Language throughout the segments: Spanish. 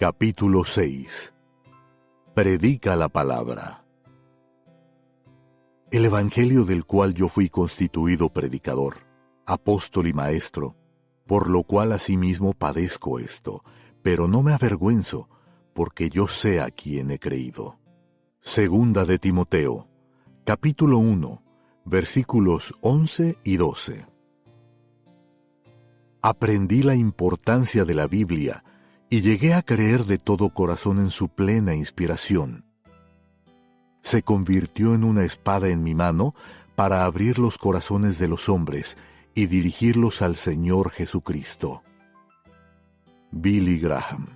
Capítulo 6. Predica la palabra. El evangelio del cual yo fui constituido predicador, apóstol y maestro, por lo cual asimismo padezco esto, pero no me avergüenzo, porque yo sé a quién he creído. Segunda de Timoteo, capítulo 1, versículos 11 y 12. Aprendí la importancia de la Biblia y llegué a creer de todo corazón en su plena inspiración. Se convirtió en una espada en mi mano para abrir los corazones de los hombres y dirigirlos al Señor Jesucristo. Billy Graham.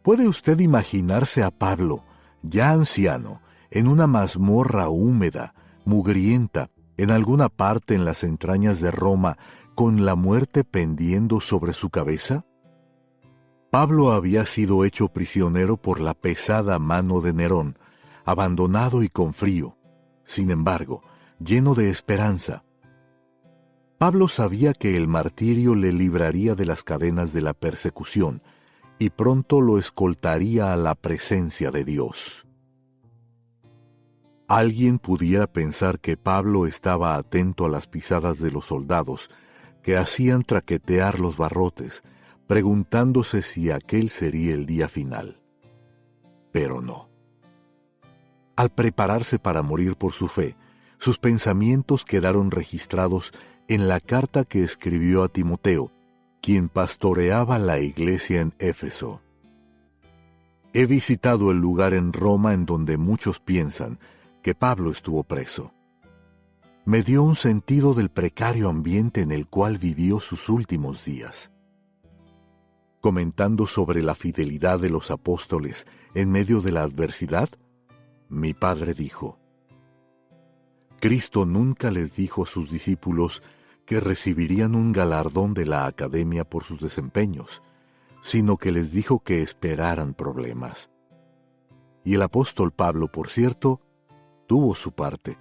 ¿Puede usted imaginarse a Pablo, ya anciano, en una mazmorra húmeda, mugrienta, en alguna parte en las entrañas de Roma, con la muerte pendiendo sobre su cabeza? Pablo había sido hecho prisionero por la pesada mano de Nerón, abandonado y con frío, sin embargo, lleno de esperanza. Pablo sabía que el martirio le libraría de las cadenas de la persecución y pronto lo escoltaría a la presencia de Dios. Alguien pudiera pensar que Pablo estaba atento a las pisadas de los soldados que hacían traquetear los barrotes, preguntándose si aquel sería el día final. Pero no. Al prepararse para morir por su fe, sus pensamientos quedaron registrados en la carta que escribió a Timoteo, quien pastoreaba la iglesia en Éfeso. He visitado el lugar en Roma en donde muchos piensan que Pablo estuvo preso. Me dio un sentido del precario ambiente en el cual vivió sus últimos días. Comentando sobre la fidelidad de los apóstoles en medio de la adversidad, mi padre dijo: Cristo nunca les dijo a sus discípulos que recibirían un galardón de la academia por sus desempeños, sino que les dijo que esperaran problemas. Y el apóstol Pablo, por cierto, tuvo su parte.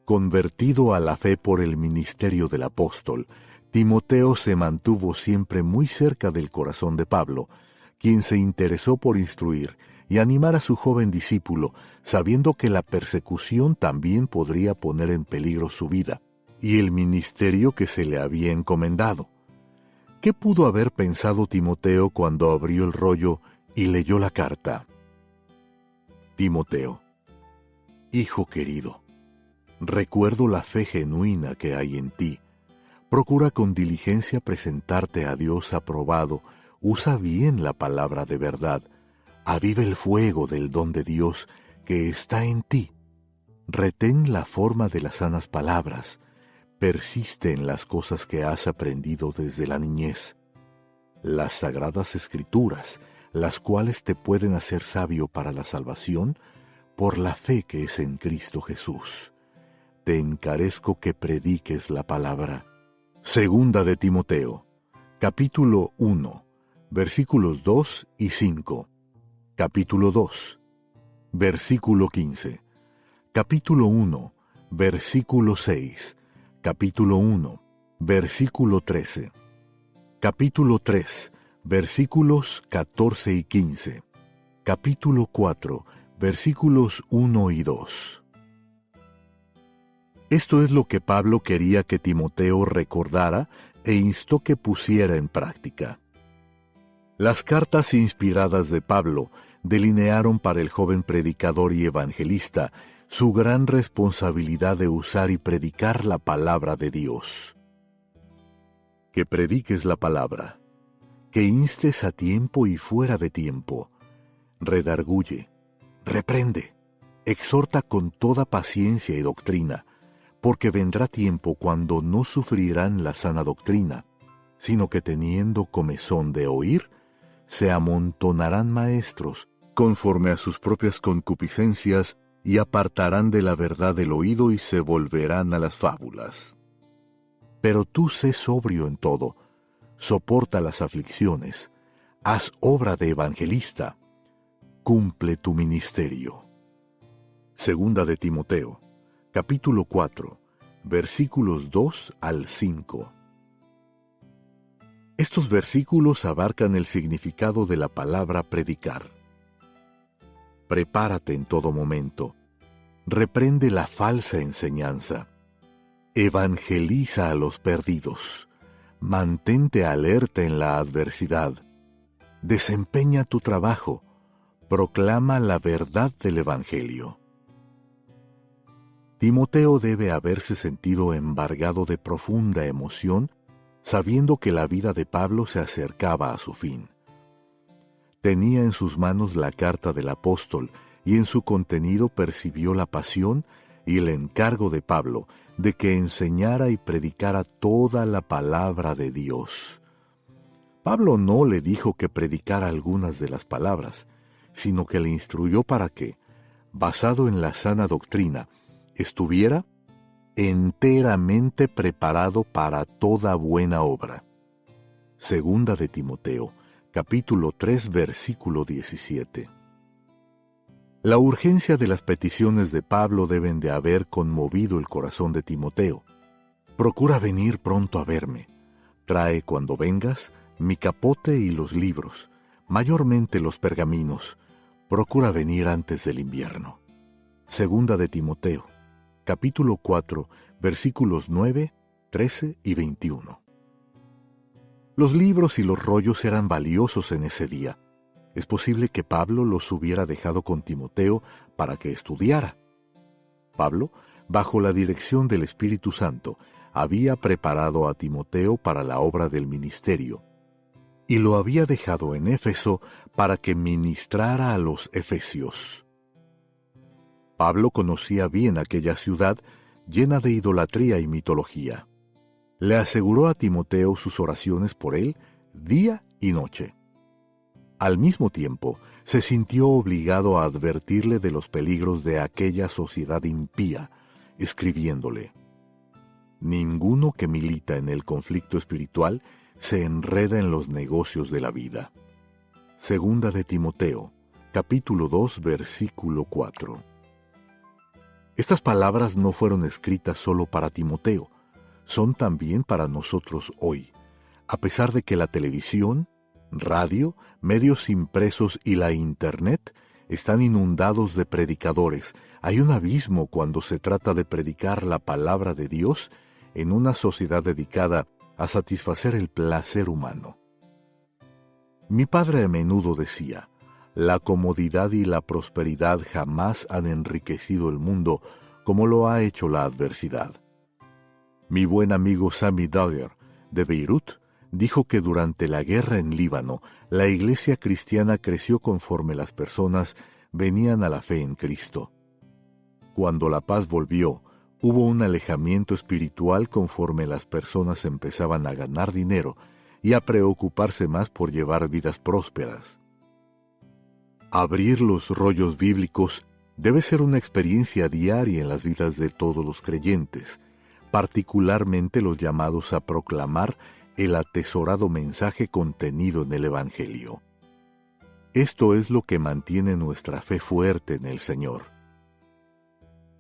Convertido a la fe por el ministerio del apóstol, Timoteo se mantuvo siempre muy cerca del corazón de Pablo, quien se interesó por instruir y animar a su joven discípulo, sabiendo que la persecución también podría poner en peligro su vida y el ministerio que se le había encomendado. ¿Qué pudo haber pensado Timoteo cuando abrió el rollo y leyó la carta? Timoteo, hijo querido, recuerdo la fe genuina que hay en ti. Procura con diligencia presentarte a Dios aprobado, usa bien la palabra de verdad, aviva el fuego del don de Dios que está en ti. Retén la forma de las sanas palabras, persiste en las cosas que has aprendido desde la niñez. Las sagradas escrituras, las cuales te pueden hacer sabio para la salvación, por la fe que es en Cristo Jesús. Te encarezco que prediques la palabra. Segunda de Timoteo, capítulo 1, versículos 2 y 5, capítulo 2, versículo 15, capítulo 1, versículo 6, capítulo 1, versículo 13, capítulo 3, versículos 14 y 15, capítulo 4, versículos 1 y 2. Esto es lo que Pablo quería que Timoteo recordara e instó que pusiera en práctica. Las cartas inspiradas de Pablo delinearon para el joven predicador y evangelista su gran responsabilidad de usar y predicar la palabra de Dios. Que prediques la palabra, que instes a tiempo y fuera de tiempo, redarguye, reprende, exhorta con toda paciencia y doctrina, porque vendrá tiempo cuando no sufrirán la sana doctrina, sino que teniendo comezón de oír, se amontonarán maestros, conforme a sus propias concupiscencias, y apartarán de la verdad el oído y se volverán a las fábulas. Pero tú sé sobrio en todo, soporta las aflicciones, haz obra de evangelista, cumple tu ministerio. Segunda de Timoteo, capítulo 4, versículos 2 al 5. Estos versículos abarcan el significado de la palabra predicar. Prepárate en todo momento. Reprende la falsa enseñanza. Evangeliza a los perdidos. Mantente alerta en la adversidad. Desempeña tu trabajo. Proclama la verdad del Evangelio. Timoteo debe haberse sentido embargado de profunda emoción, sabiendo que la vida de Pablo se acercaba a su fin. Tenía en sus manos la carta del apóstol y en su contenido percibió la pasión y el encargo de Pablo de que enseñara y predicara toda la palabra de Dios. Pablo no le dijo que predicara algunas de las palabras, sino que le instruyó para que, basado en la sana doctrina, estuviera enteramente preparado para toda buena obra. Segunda de Timoteo, capítulo 3, versículo 17. La urgencia de las peticiones de Pablo deben de haber conmovido el corazón de Timoteo. Procura venir pronto a verme. Trae cuando vengas mi capote y los libros, mayormente los pergaminos. Procura venir antes del invierno. Segunda de Timoteo, capítulo 4, versículos 9, 13 y 21. Los libros y los rollos eran valiosos en ese día. Es posible que Pablo los hubiera dejado con Timoteo para que estudiara. Pablo, bajo la dirección del Espíritu Santo, había preparado a Timoteo para la obra del ministerio, y lo había dejado en Éfeso para que ministrara a los efesios. Pablo conocía bien aquella ciudad llena de idolatría y mitología. Le aseguró a Timoteo sus oraciones por él día y noche. Al mismo tiempo, se sintió obligado a advertirle de los peligros de aquella sociedad impía, escribiéndole: «Ninguno que milita en el conflicto espiritual se enreda en los negocios de la vida». Segunda de Timoteo, capítulo 2, versículo 4. Estas palabras no fueron escritas solo para Timoteo, son también para nosotros hoy, a pesar de que la televisión, radio, medios impresos y la Internet están inundados de predicadores. Hay un abismo cuando se trata de predicar la palabra de Dios en una sociedad dedicada a satisfacer el placer humano. Mi padre a menudo decía: la comodidad y la prosperidad jamás han enriquecido el mundo como lo ha hecho la adversidad. Mi buen amigo Sammy Duggar, de Beirut, dijo que durante la guerra en Líbano, la iglesia cristiana creció conforme las personas venían a la fe en Cristo. Cuando la paz volvió, hubo un alejamiento espiritual conforme las personas empezaban a ganar dinero y a preocuparse más por llevar vidas prósperas. Abrir los rollos bíblicos debe ser una experiencia diaria en las vidas de todos los creyentes, particularmente los llamados a proclamar el atesorado mensaje contenido en el Evangelio. Esto es lo que mantiene nuestra fe fuerte en el Señor.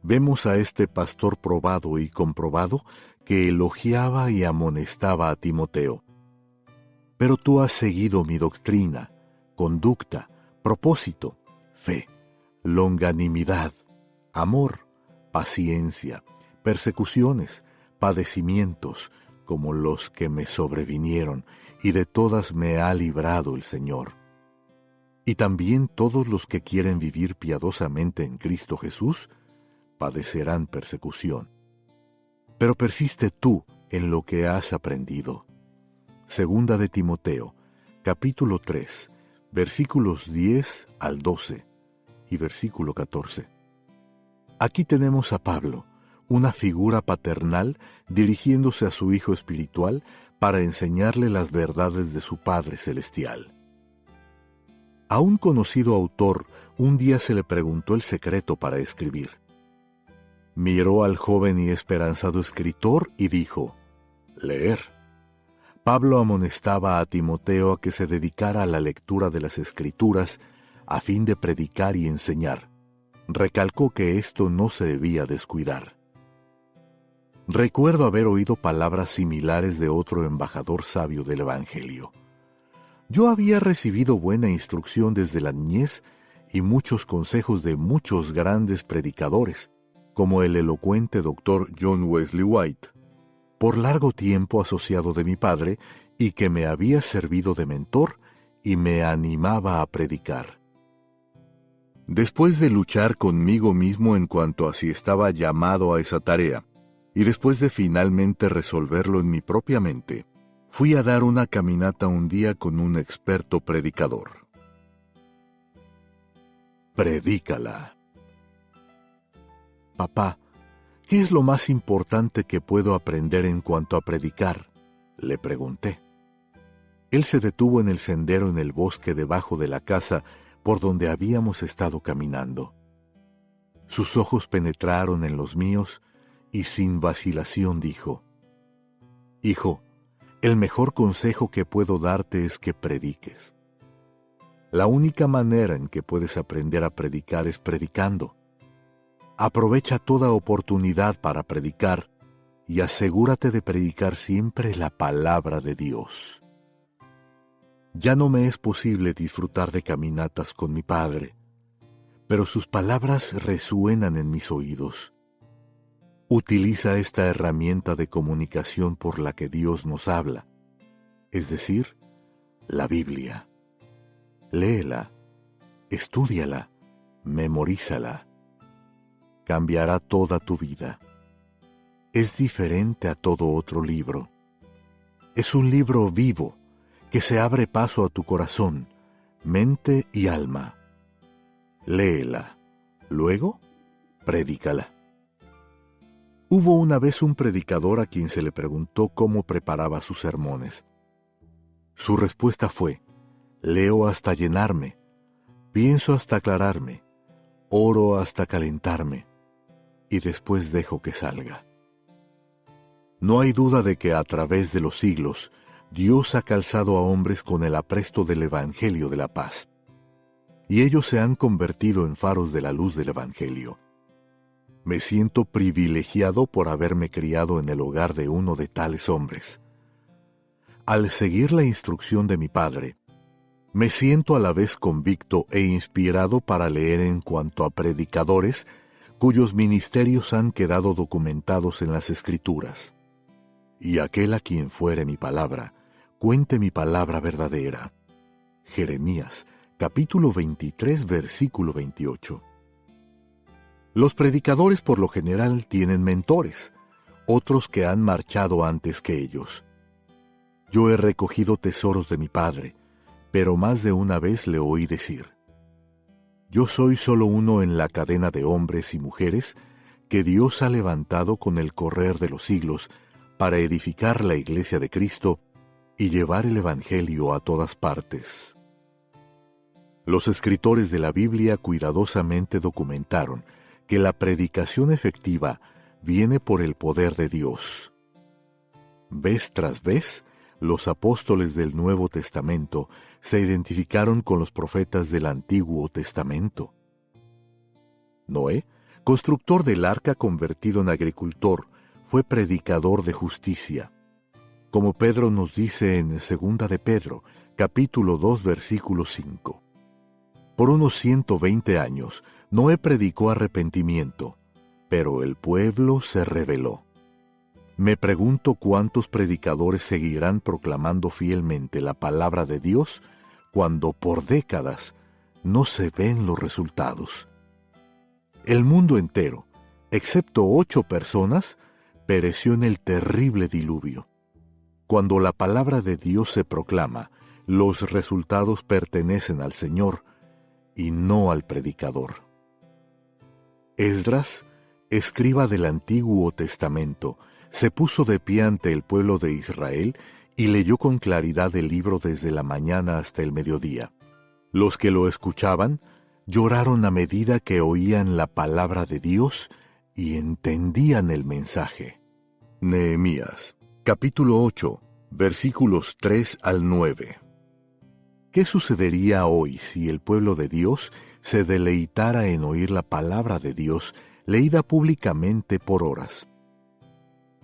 Vemos a este pastor probado y comprobado que elogiaba y amonestaba a Timoteo. Pero tú has seguido mi doctrina, conducta, propósito, fe, longanimidad, amor, paciencia, persecuciones, padecimientos, como los que me sobrevinieron, y de todas me ha librado el Señor. Y también todos los que quieren vivir piadosamente en Cristo Jesús padecerán persecución. Pero persiste tú en lo que has aprendido. Segunda de Timoteo, capítulo 3, versículos 10 al 12 y versículo 14. Aquí tenemos a Pablo, una figura paternal dirigiéndose a su hijo espiritual para enseñarle las verdades de su Padre Celestial. A un conocido autor un día se le preguntó el secreto para escribir. Miró al joven y esperanzado escritor y dijo: leer. Pablo amonestaba a Timoteo a que se dedicara a la lectura de las Escrituras a fin de predicar y enseñar. Recalcó que esto no se debía descuidar. Recuerdo haber oído palabras similares de otro embajador sabio del Evangelio. Yo había recibido buena instrucción desde la niñez y muchos consejos de muchos grandes predicadores, como el elocuente Dr. John Wesley White, por largo tiempo asociado de mi padre y que me había servido de mentor y me animaba a predicar. Después de luchar conmigo mismo en cuanto a si estaba llamado a esa tarea, y después de finalmente resolverlo en mi propia mente, fui a dar una caminata un día con un experto predicador. Predícala. Papá, ¿qué es lo más importante que puedo aprender en cuanto a predicar?, le pregunté. Él se detuvo en el sendero en el bosque debajo de la casa por donde habíamos estado caminando. Sus ojos penetraron en los míos y sin vacilación dijo: Hijo, el mejor consejo que puedo darte es que prediques. La única manera en que puedes aprender a predicar es predicando. Aprovecha toda oportunidad para predicar y asegúrate de predicar siempre la palabra de Dios. Ya no me es posible disfrutar de caminatas con mi padre, pero sus palabras resuenan en mis oídos. Utiliza esta herramienta de comunicación por la que Dios nos habla, es decir, la Biblia. Léela, estúdiala, memorízala. Cambiará toda tu vida. Es diferente a todo otro libro. Es un libro vivo que se abre paso a tu corazón, mente y alma. Léela, luego, predícala. Hubo una vez un predicador a quien se le preguntó cómo preparaba sus sermones. Su respuesta fue: leo hasta llenarme, pienso hasta aclararme, oro hasta calentarme, y después dejo que salga. No hay duda de que a través de los siglos, Dios ha calzado a hombres con el apresto del Evangelio de la paz, y ellos se han convertido en faros de la luz del Evangelio. Me siento privilegiado por haberme criado en el hogar de uno de tales hombres. Al seguir la instrucción de mi padre, me siento a la vez convicto e inspirado para leer en cuanto a predicadores cuyos ministerios han quedado documentados en las Escrituras. Y aquel a quien fuere mi palabra, cuente mi palabra verdadera. Jeremías, capítulo 23, versículo 28. Los predicadores por lo general tienen mentores, otros que han marchado antes que ellos. Yo he recogido tesoros de mi padre, pero más de una vez le oí decir: yo soy solo uno en la cadena de hombres y mujeres que Dios ha levantado con el correr de los siglos para edificar la iglesia de Cristo y llevar el Evangelio a todas partes. Los escritores de la Biblia cuidadosamente documentaron que la predicación efectiva viene por el poder de Dios. Vez tras vez, los apóstoles del Nuevo Testamento se identificaron con los profetas del Antiguo Testamento. Noé, constructor del arca convertido en agricultor, fue predicador de justicia. Como Pedro nos dice en 2 de Pedro, capítulo 2, versículo 5. Por unos 120 años, Noé predicó arrepentimiento, pero el pueblo se rebeló. Me pregunto cuántos predicadores seguirán proclamando fielmente la palabra de Dios cuando por décadas no se ven los resultados. El mundo entero, excepto 8 personas, pereció en el terrible diluvio. Cuando la palabra de Dios se proclama, los resultados pertenecen al Señor y no al predicador. Esdras, escriba del Antiguo Testamento, se puso de pie ante el pueblo de Israel y leyó con claridad el libro desde la mañana hasta el mediodía. Los que lo escuchaban lloraron a medida que oían la palabra de Dios y entendían el mensaje. Nehemías, capítulo 8, versículos 3 al 9. ¿Qué sucedería hoy si el pueblo de Dios se deleitara en oír la palabra de Dios leída públicamente por horas?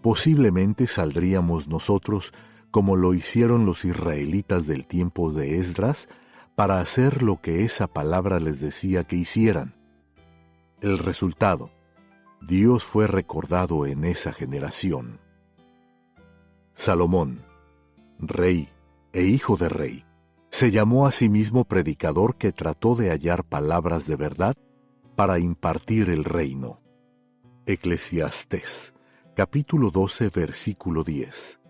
posiblemente saldríamos nosotros como lo hicieron los israelitas del tiempo de Esdras, para hacer lo que esa palabra les decía que hicieran. El resultado: Dios fue recordado en esa generación. Salomón, rey e hijo de rey, se llamó a sí mismo predicador que trató de hallar palabras de verdad para impartir el reino. Eclesiastés, capítulo 12, versículo 10.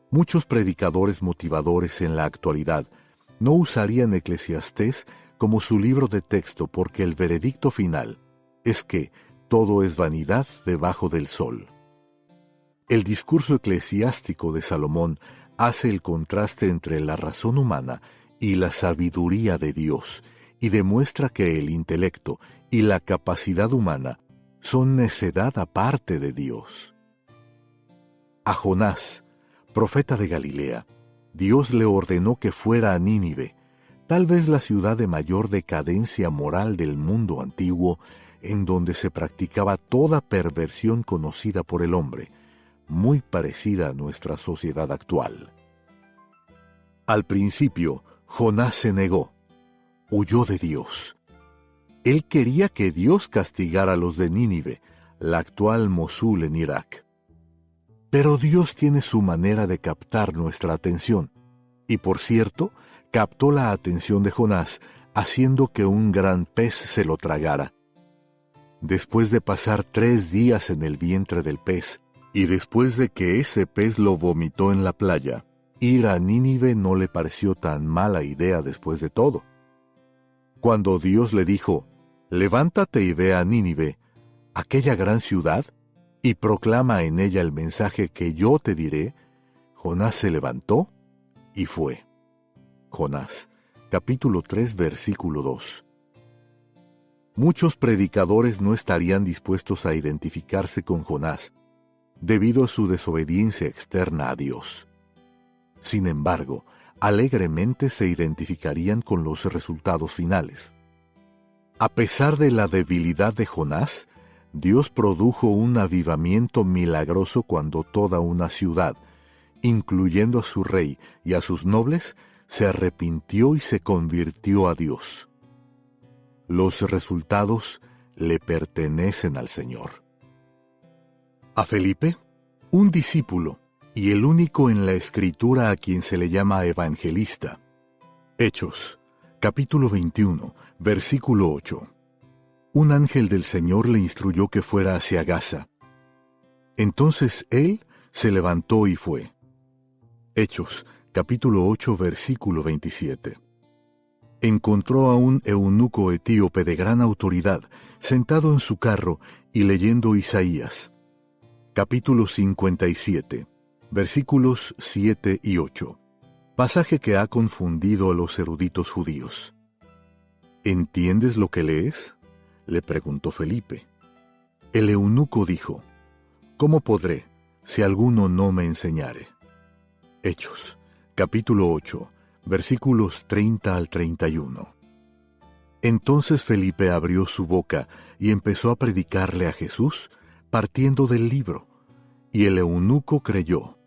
Muchos predicadores motivadores en la actualidad no usarían Eclesiastés como su libro de texto porque el veredicto final es que todo es vanidad debajo del sol. El discurso eclesiástico de Salomón hace el contraste entre la razón humana y la sabiduría de Dios y demuestra que el intelecto y la capacidad humana son necedad aparte de Dios. A Jonás, profeta de Galilea, Dios le ordenó que fuera a Nínive, tal vez la ciudad de mayor decadencia moral del mundo antiguo, en donde se practicaba toda perversión conocida por el hombre, muy parecida a nuestra sociedad actual. Al principio, Jonás se negó, huyó de Dios. Él quería que Dios castigara a los de Nínive, la actual Mosul en Irak. Pero Dios tiene su manera de captar nuestra atención, y por cierto, captó la atención de Jonás, haciendo que un gran pez se lo tragara. Después de pasar 3 días en el vientre del pez, y después de que ese pez lo vomitó en la playa, ir a Nínive no le pareció tan mala idea después de todo. Cuando Dios le dijo, «Levántate y ve a Nínive, aquella gran ciudad, y proclama en ella el mensaje que yo te diré», Jonás se levantó y fue. Jonás, capítulo 3, versículo 2. Muchos predicadores no estarían dispuestos a identificarse con Jonás, debido a su desobediencia externa a Dios. Sin embargo, alegremente se identificarían con los resultados finales. A pesar de la debilidad de Jonás, Dios produjo un avivamiento milagroso cuando toda una ciudad, incluyendo a su rey y a sus nobles, se arrepintió y se convirtió a Dios. Los resultados le pertenecen al Señor. A Felipe, un discípulo y el único en la Escritura a quien se le llama evangelista. Hechos, capítulo 21, versículo 8. Un ángel del Señor le instruyó que fuera hacia Gaza. Entonces él se levantó y fue. Hechos, capítulo 8, versículo 27. Encontró a un eunuco etíope de gran autoridad, sentado en su carro y leyendo Isaías. Capítulo 57, versículos 7 y 8. Pasaje que ha confundido a los eruditos judíos. ¿Entiendes lo que lees?, le preguntó Felipe. El eunuco dijo, ¿cómo podré, si alguno no me enseñare? Hechos, capítulo 8, versículos 30 al 31. Entonces Felipe abrió su boca y empezó a predicarle a Jesús, partiendo del libro, y el eunuco creyó.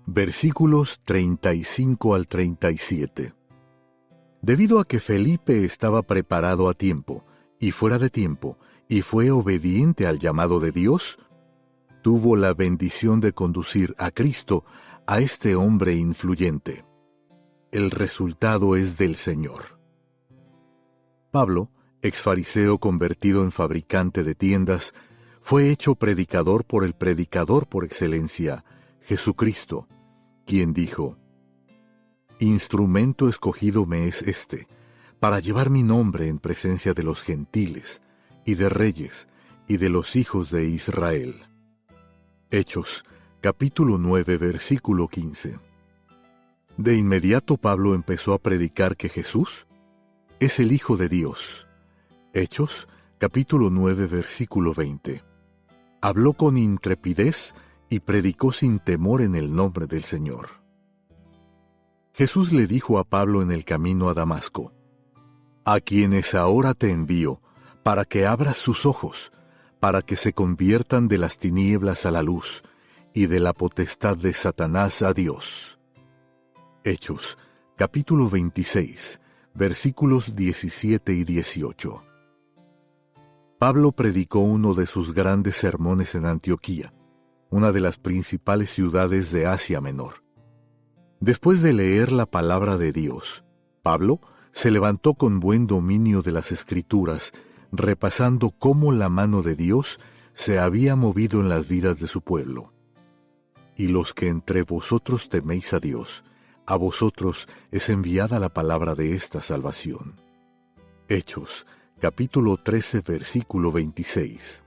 Versículos 35 al 37. Debido a que Felipe estaba preparado a tiempo y fuera de tiempo, y fue obediente al llamado de Dios, tuvo la bendición de conducir a Cristo a este hombre influyente. El resultado es del Señor. Pablo, exfariseo convertido en fabricante de tiendas, fue hecho predicador por el predicador por excelencia, Jesucristo, quien dijo, «Instrumento escogido me es este, para llevar mi nombre en presencia de los gentiles, y de reyes, y de los hijos de Israel». Hechos, capítulo 9, versículo 15. De inmediato Pablo empezó a predicar que Jesús es el Hijo de Dios. Hechos, capítulo 9, versículo 20. Habló con intrepidez y predicó sin temor en el nombre del Señor. Jesús le dijo a Pablo en el camino a Damasco, «A quienes ahora te envío, para que abras sus ojos, para que se conviertan de las tinieblas a la luz, y de la potestad de Satanás a Dios. Hechos, capítulo 26, versículos 17 y 18. Pablo predicó uno de sus grandes sermones en Antioquía, una de las principales ciudades de Asia Menor. Después de leer la palabra de Dios, Pablo se levantó con buen dominio de las Escrituras, repasando cómo la mano de Dios se había movido en las vidas de su pueblo. Y los que entre vosotros teméis a Dios, a vosotros es enviada la palabra de esta salvación. Hechos, capítulo 13, versículo 26.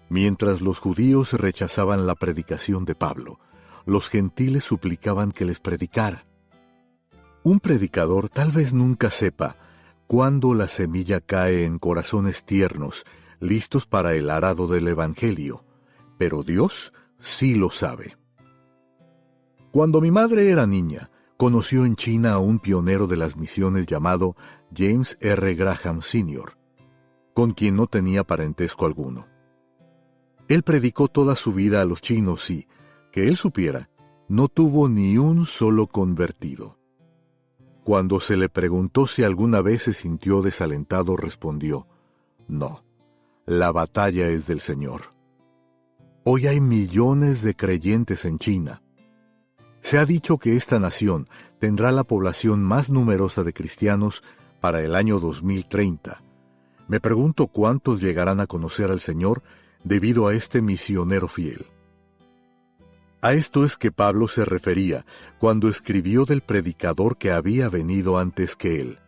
Mientras los judíos rechazaban la predicación de Pablo, los gentiles suplicaban que les predicara. Un predicador tal vez nunca sepa cuándo la semilla cae en corazones tiernos, listos para el arado del Evangelio, pero Dios sí lo sabe. Cuando mi madre era niña, conoció en China a un pionero de las misiones llamado James R. Graham Sr., con quien no tenía parentesco alguno. Él predicó toda su vida a los chinos y, que él supiera, no tuvo ni un solo convertido. Cuando se le preguntó si alguna vez se sintió desalentado, respondió: no, la batalla es del Señor. Hoy hay millones de creyentes en China. Se ha dicho que esta nación tendrá la población más numerosa de cristianos para el año 2030. Me pregunto cuántos llegarán a conocer al Señor debido a este misionero fiel. A esto es que Pablo se refería cuando escribió del predicador que había venido antes que él,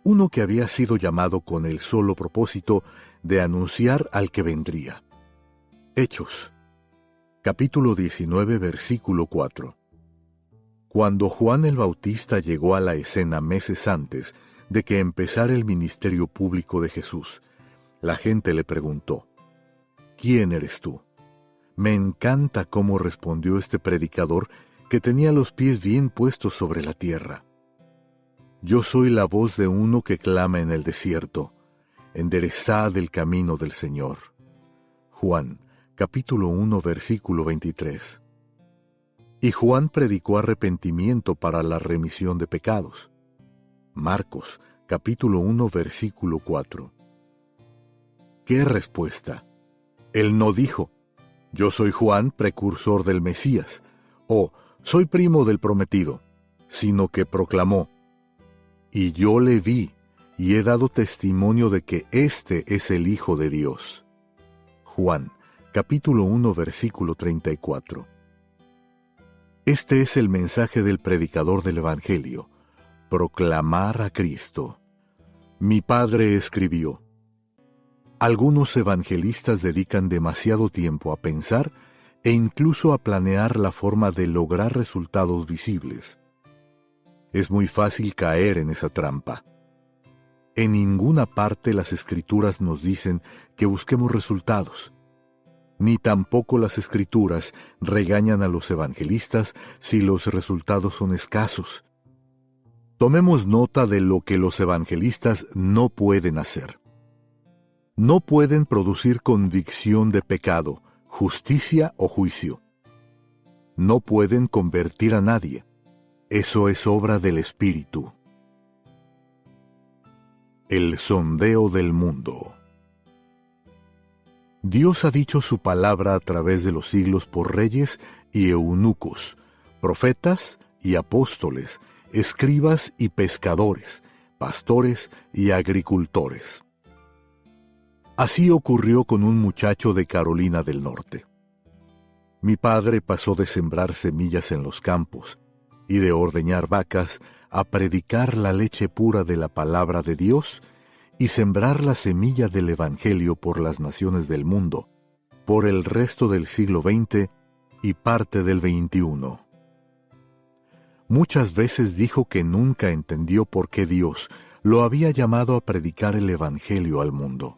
uno que había sido llamado con el solo propósito de anunciar al que vendría. Hechos, capítulo 19, versículo 4. Cuando Juan el Bautista llegó a la escena meses antes de que empezara el ministerio público de Jesús, la gente le preguntó: ¿quién eres tú? Me encanta cómo respondió este predicador que tenía los pies bien puestos sobre la tierra. Yo soy la voz de uno que clama en el desierto: enderezad el camino del Señor. Juan, capítulo 1, versículo 23. Y Juan predicó arrepentimiento para la remisión de pecados. Marcos, capítulo 1, versículo 4. ¿Qué respuesta? Él no dijo: yo soy Juan, precursor del Mesías, o soy primo del prometido, sino que proclamó: y yo le vi, y he dado testimonio de que éste es el Hijo de Dios. Juan, capítulo 1, versículo 34. Este es el mensaje del predicador del Evangelio: proclamar a Cristo. Mi padre escribió: algunos evangelistas dedican demasiado tiempo a pensar e incluso a planear la forma de lograr resultados visibles. Es muy fácil caer en esa trampa. En ninguna parte las Escrituras nos dicen que busquemos resultados. Ni tampoco las Escrituras regañan a los evangelistas si los resultados son escasos. Tomemos nota de lo que los evangelistas no pueden hacer. No pueden producir convicción de pecado, justicia o juicio. No pueden convertir a nadie. Eso es obra del Espíritu. El sondeo del mundo. Dios ha dicho su palabra a través de los siglos por reyes y eunucos, profetas y apóstoles, escribas y pescadores, pastores y agricultores. Así ocurrió con un muchacho de Carolina del Norte. Mi padre pasó de sembrar semillas en los campos y de ordeñar vacas a predicar la leche pura de la palabra de Dios y sembrar la semilla del Evangelio por las naciones del mundo, por el resto del siglo XX y parte del XXI. Muchas veces dijo que nunca entendió por qué Dios lo había llamado a predicar el Evangelio al mundo.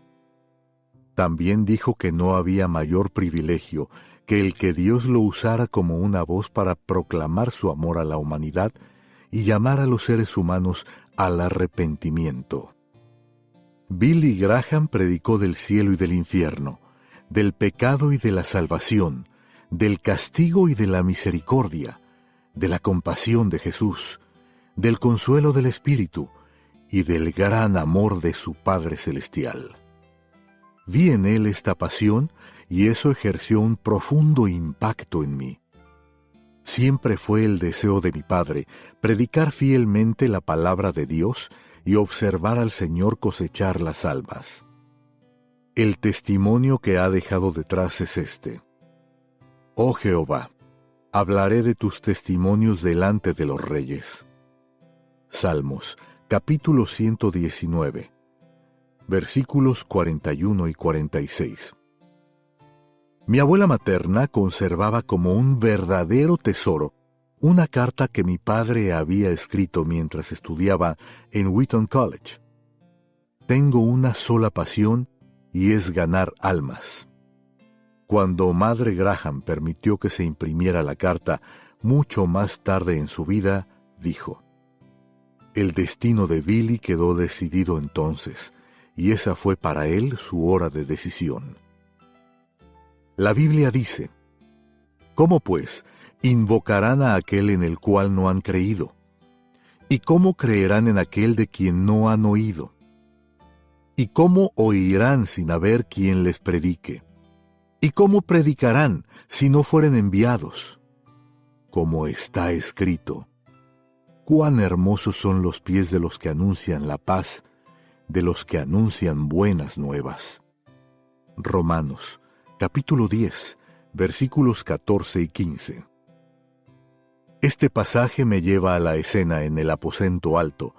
También dijo que no había mayor privilegio que el que Dios lo usara como una voz para proclamar su amor a la humanidad y llamar a los seres humanos al arrepentimiento. Billy Graham predicó del cielo y del infierno, del pecado y de la salvación, del castigo y de la misericordia, de la compasión de Jesús, del consuelo del Espíritu y del gran amor de su Padre Celestial. Vi en él esta pasión y eso ejerció un profundo impacto en mí. Siempre fue el deseo de mi Padre predicar fielmente la palabra de Dios y observar al Señor cosechar las almas. El testimonio que ha dejado detrás es este: Oh Jehová, hablaré de tus testimonios delante de los reyes. Salmos, capítulo 119, versículos 41 y 46. Mi abuela materna conservaba como un verdadero tesoro una carta que mi padre había escrito mientras estudiaba en Wheaton College. Tengo una sola pasión y es ganar almas. Cuando Madre Graham permitió que se imprimiera la carta mucho más tarde en su vida, dijo: el destino de Billy quedó decidido entonces, y esa fue para él su hora de decisión. La Biblia dice: ¿cómo pues invocarán a aquel en el cual no han creído? ¿Y cómo creerán en aquel de quien no han oído? ¿Y cómo oirán sin haber quien les predique? ¿Y cómo predicarán si no fueren enviados? Como está escrito: cuán hermosos son los pies de los que anuncian la paz, de los que anuncian buenas nuevas. Romanos, capítulo 10, versículos 14 y 15. Este pasaje me lleva a la escena en el aposento alto,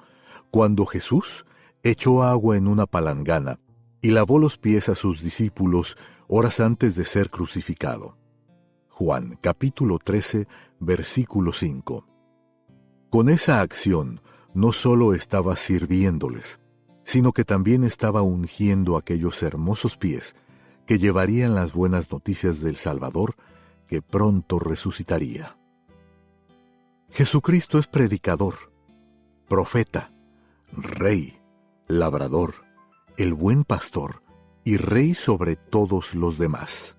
cuando Jesús echó agua en una palangana y lavó los pies a sus discípulos horas antes de ser crucificado. Juan, capítulo 13, versículo 5. Con esa acción no solo estaba sirviéndoles, sino que también estaba ungiendo aquellos hermosos pies que llevarían las buenas noticias del Salvador que pronto resucitaría. Jesucristo es predicador, profeta, rey, labrador, el buen pastor y rey sobre todos los demás.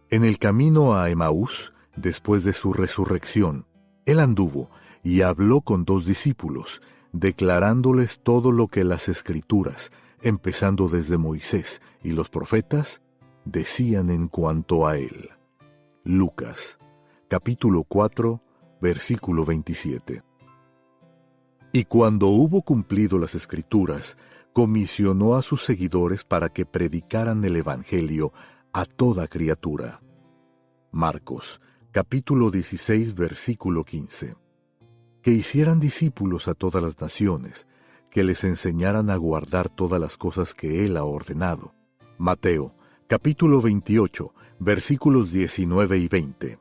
En el camino a Emaús, después de su resurrección, él anduvo y habló con 2 discípulos, declarándoles todo lo que las Escrituras, empezando desde Moisés y los profetas, decían en cuanto a él. Lucas, capítulo 4, versículo 27. Y cuando hubo cumplido las Escrituras, comisionó a sus seguidores para que predicaran el Evangelio a toda criatura. Marcos, capítulo 16, versículo 15. Que hicieran discípulos a todas las naciones, que les enseñaran a guardar todas las cosas que él ha ordenado. Mateo, capítulo 28, versículos 19 y 20.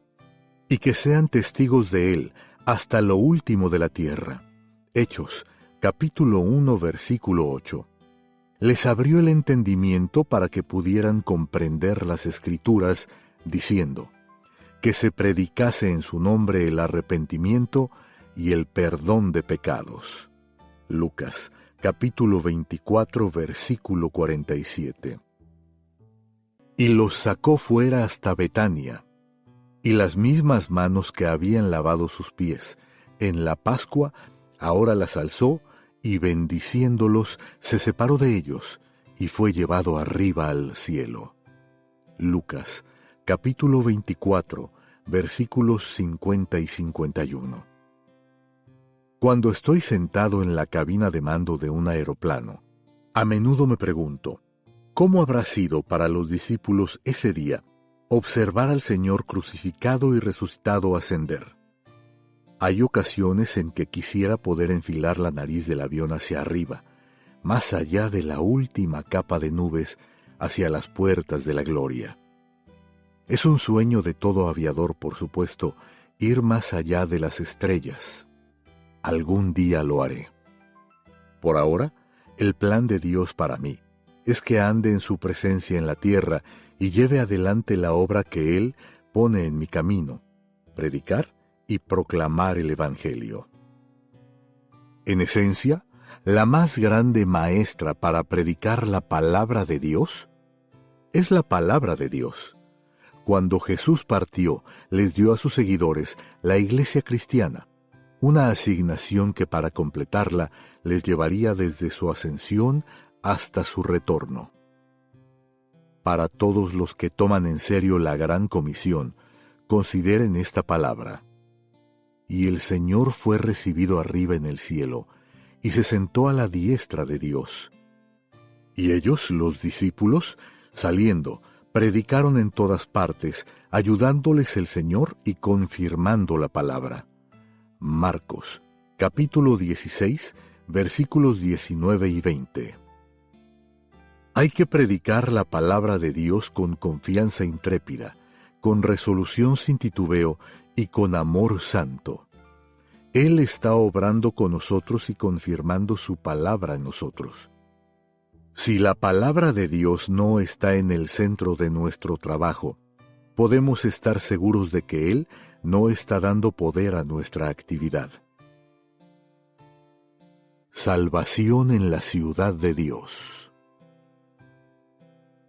Y que sean testigos de él hasta lo último de la tierra. Hechos, capítulo 1, versículo 8. Les abrió el entendimiento para que pudieran comprender las Escrituras, diciendo: que se predicase en su nombre el arrepentimiento y el perdón de pecados. Lucas, capítulo 24, versículo 47. Y los sacó fuera hasta Betania, y las mismas manos que habían lavado sus pies en la Pascua, ahora las alzó, y bendiciéndolos, se separó de ellos, y fue llevado arriba al cielo. Lucas, capítulo 24, versículos 50 y 51. Cuando estoy sentado en la cabina de mando de un aeroplano, a menudo me pregunto, ¿cómo habrá sido para los discípulos ese día observar al Señor crucificado y resucitado ascender? Hay ocasiones en que quisiera poder enfilar la nariz del avión hacia arriba, más allá de la última capa de nubes, hacia las puertas de la gloria. Es un sueño de todo aviador, por supuesto, ir más allá de las estrellas. Algún día lo haré. Por ahora, el plan de Dios para mí es que ande en su presencia en la tierra y lleve adelante la obra que Él pone en mi camino, predicar y proclamar el Evangelio. En esencia, la más grande maestra para predicar la palabra de Dios es la palabra de Dios. Cuando Jesús partió, les dio a sus seguidores la iglesia cristiana, una asignación que para completarla les llevaría desde su ascensión hasta su retorno. Para todos los que toman en serio la gran comisión, consideren esta palabra. Y el Señor fue recibido arriba en el cielo, y se sentó a la diestra de Dios. Y ellos, los discípulos, saliendo, predicaron en todas partes, ayudándoles el Señor y confirmando la palabra. Marcos, capítulo 16, versículos 19 y 20. Hay que predicar la palabra de Dios con confianza intrépida, con resolución sin titubeo y con amor santo. Él está obrando con nosotros y confirmando su palabra en nosotros. Si la palabra de Dios no está en el centro de nuestro trabajo, podemos estar seguros de que Él no está dando poder a nuestra actividad. Salvación en la ciudad de Dios.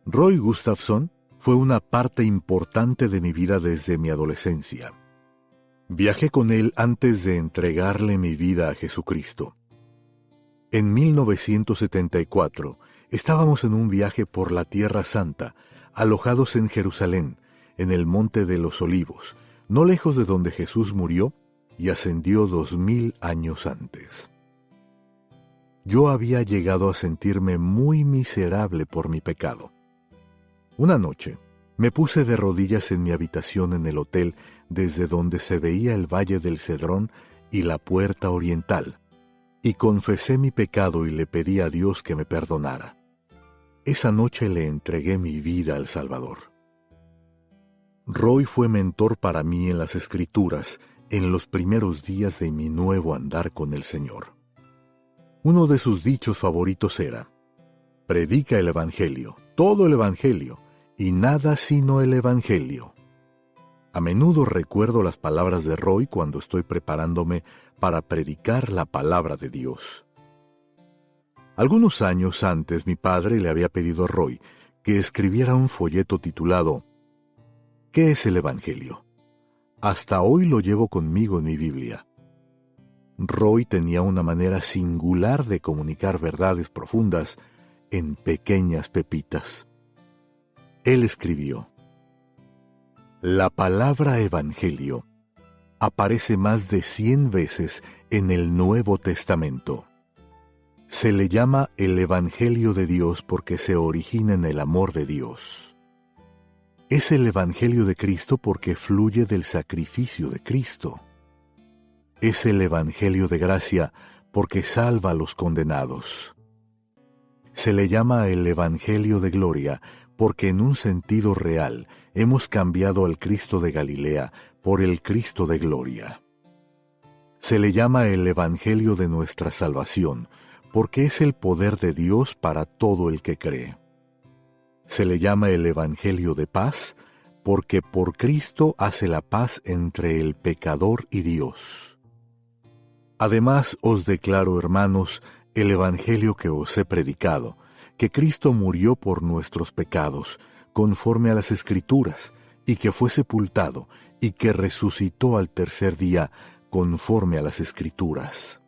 Roy Gustafson fue una parte importante de mi vida desde mi adolescencia. Viajé con él antes de entregarle mi vida a Jesucristo. En 1974, estábamos en un viaje por la Tierra Santa, alojados en Jerusalén, en el Monte de los Olivos, no lejos de donde Jesús murió y ascendió 2000 años antes. Yo había llegado a sentirme muy miserable por mi pecado. Una noche, me puse de rodillas en mi habitación en el hotel desde donde se veía el Valle del Cedrón y la Puerta Oriental, y confesé mi pecado y le pedí a Dios que me perdonara. Esa noche le entregué mi vida al Salvador. Roy fue mentor para mí en las Escrituras en los primeros días de mi nuevo andar con el Señor. Uno de sus dichos favoritos era: predica el Evangelio, todo el Evangelio, y nada sino el Evangelio. A menudo recuerdo las palabras de Roy cuando estoy preparándome para predicar la palabra de Dios. Algunos años antes mi padre le había pedido a Roy que escribiera un folleto titulado ¿Qué es el Evangelio? Hasta hoy lo llevo conmigo en mi Biblia. Roy tenía una manera singular de comunicar verdades profundas en pequeñas pepitas. Él escribió: la palabra Evangelio aparece más de 100 veces en el Nuevo Testamento. Se le llama el Evangelio de Dios porque se origina en el amor de Dios. Es el Evangelio de Cristo porque fluye del sacrificio de Cristo. Es el Evangelio de gracia porque salva a los condenados. Se le llama el Evangelio de gloria porque en un sentido real hemos cambiado al Cristo de Galilea por el Cristo de gloria. Se le llama el Evangelio de nuestra salvación porque es el poder de Dios para todo el que cree. Se le llama el Evangelio de paz porque por Cristo hace la paz entre el pecador y Dios. Además os declaro, hermanos, el Evangelio que os he predicado, que Cristo murió por nuestros pecados, conforme a las Escrituras, y que fue sepultado, y que resucitó al tercer día, conforme a las Escrituras.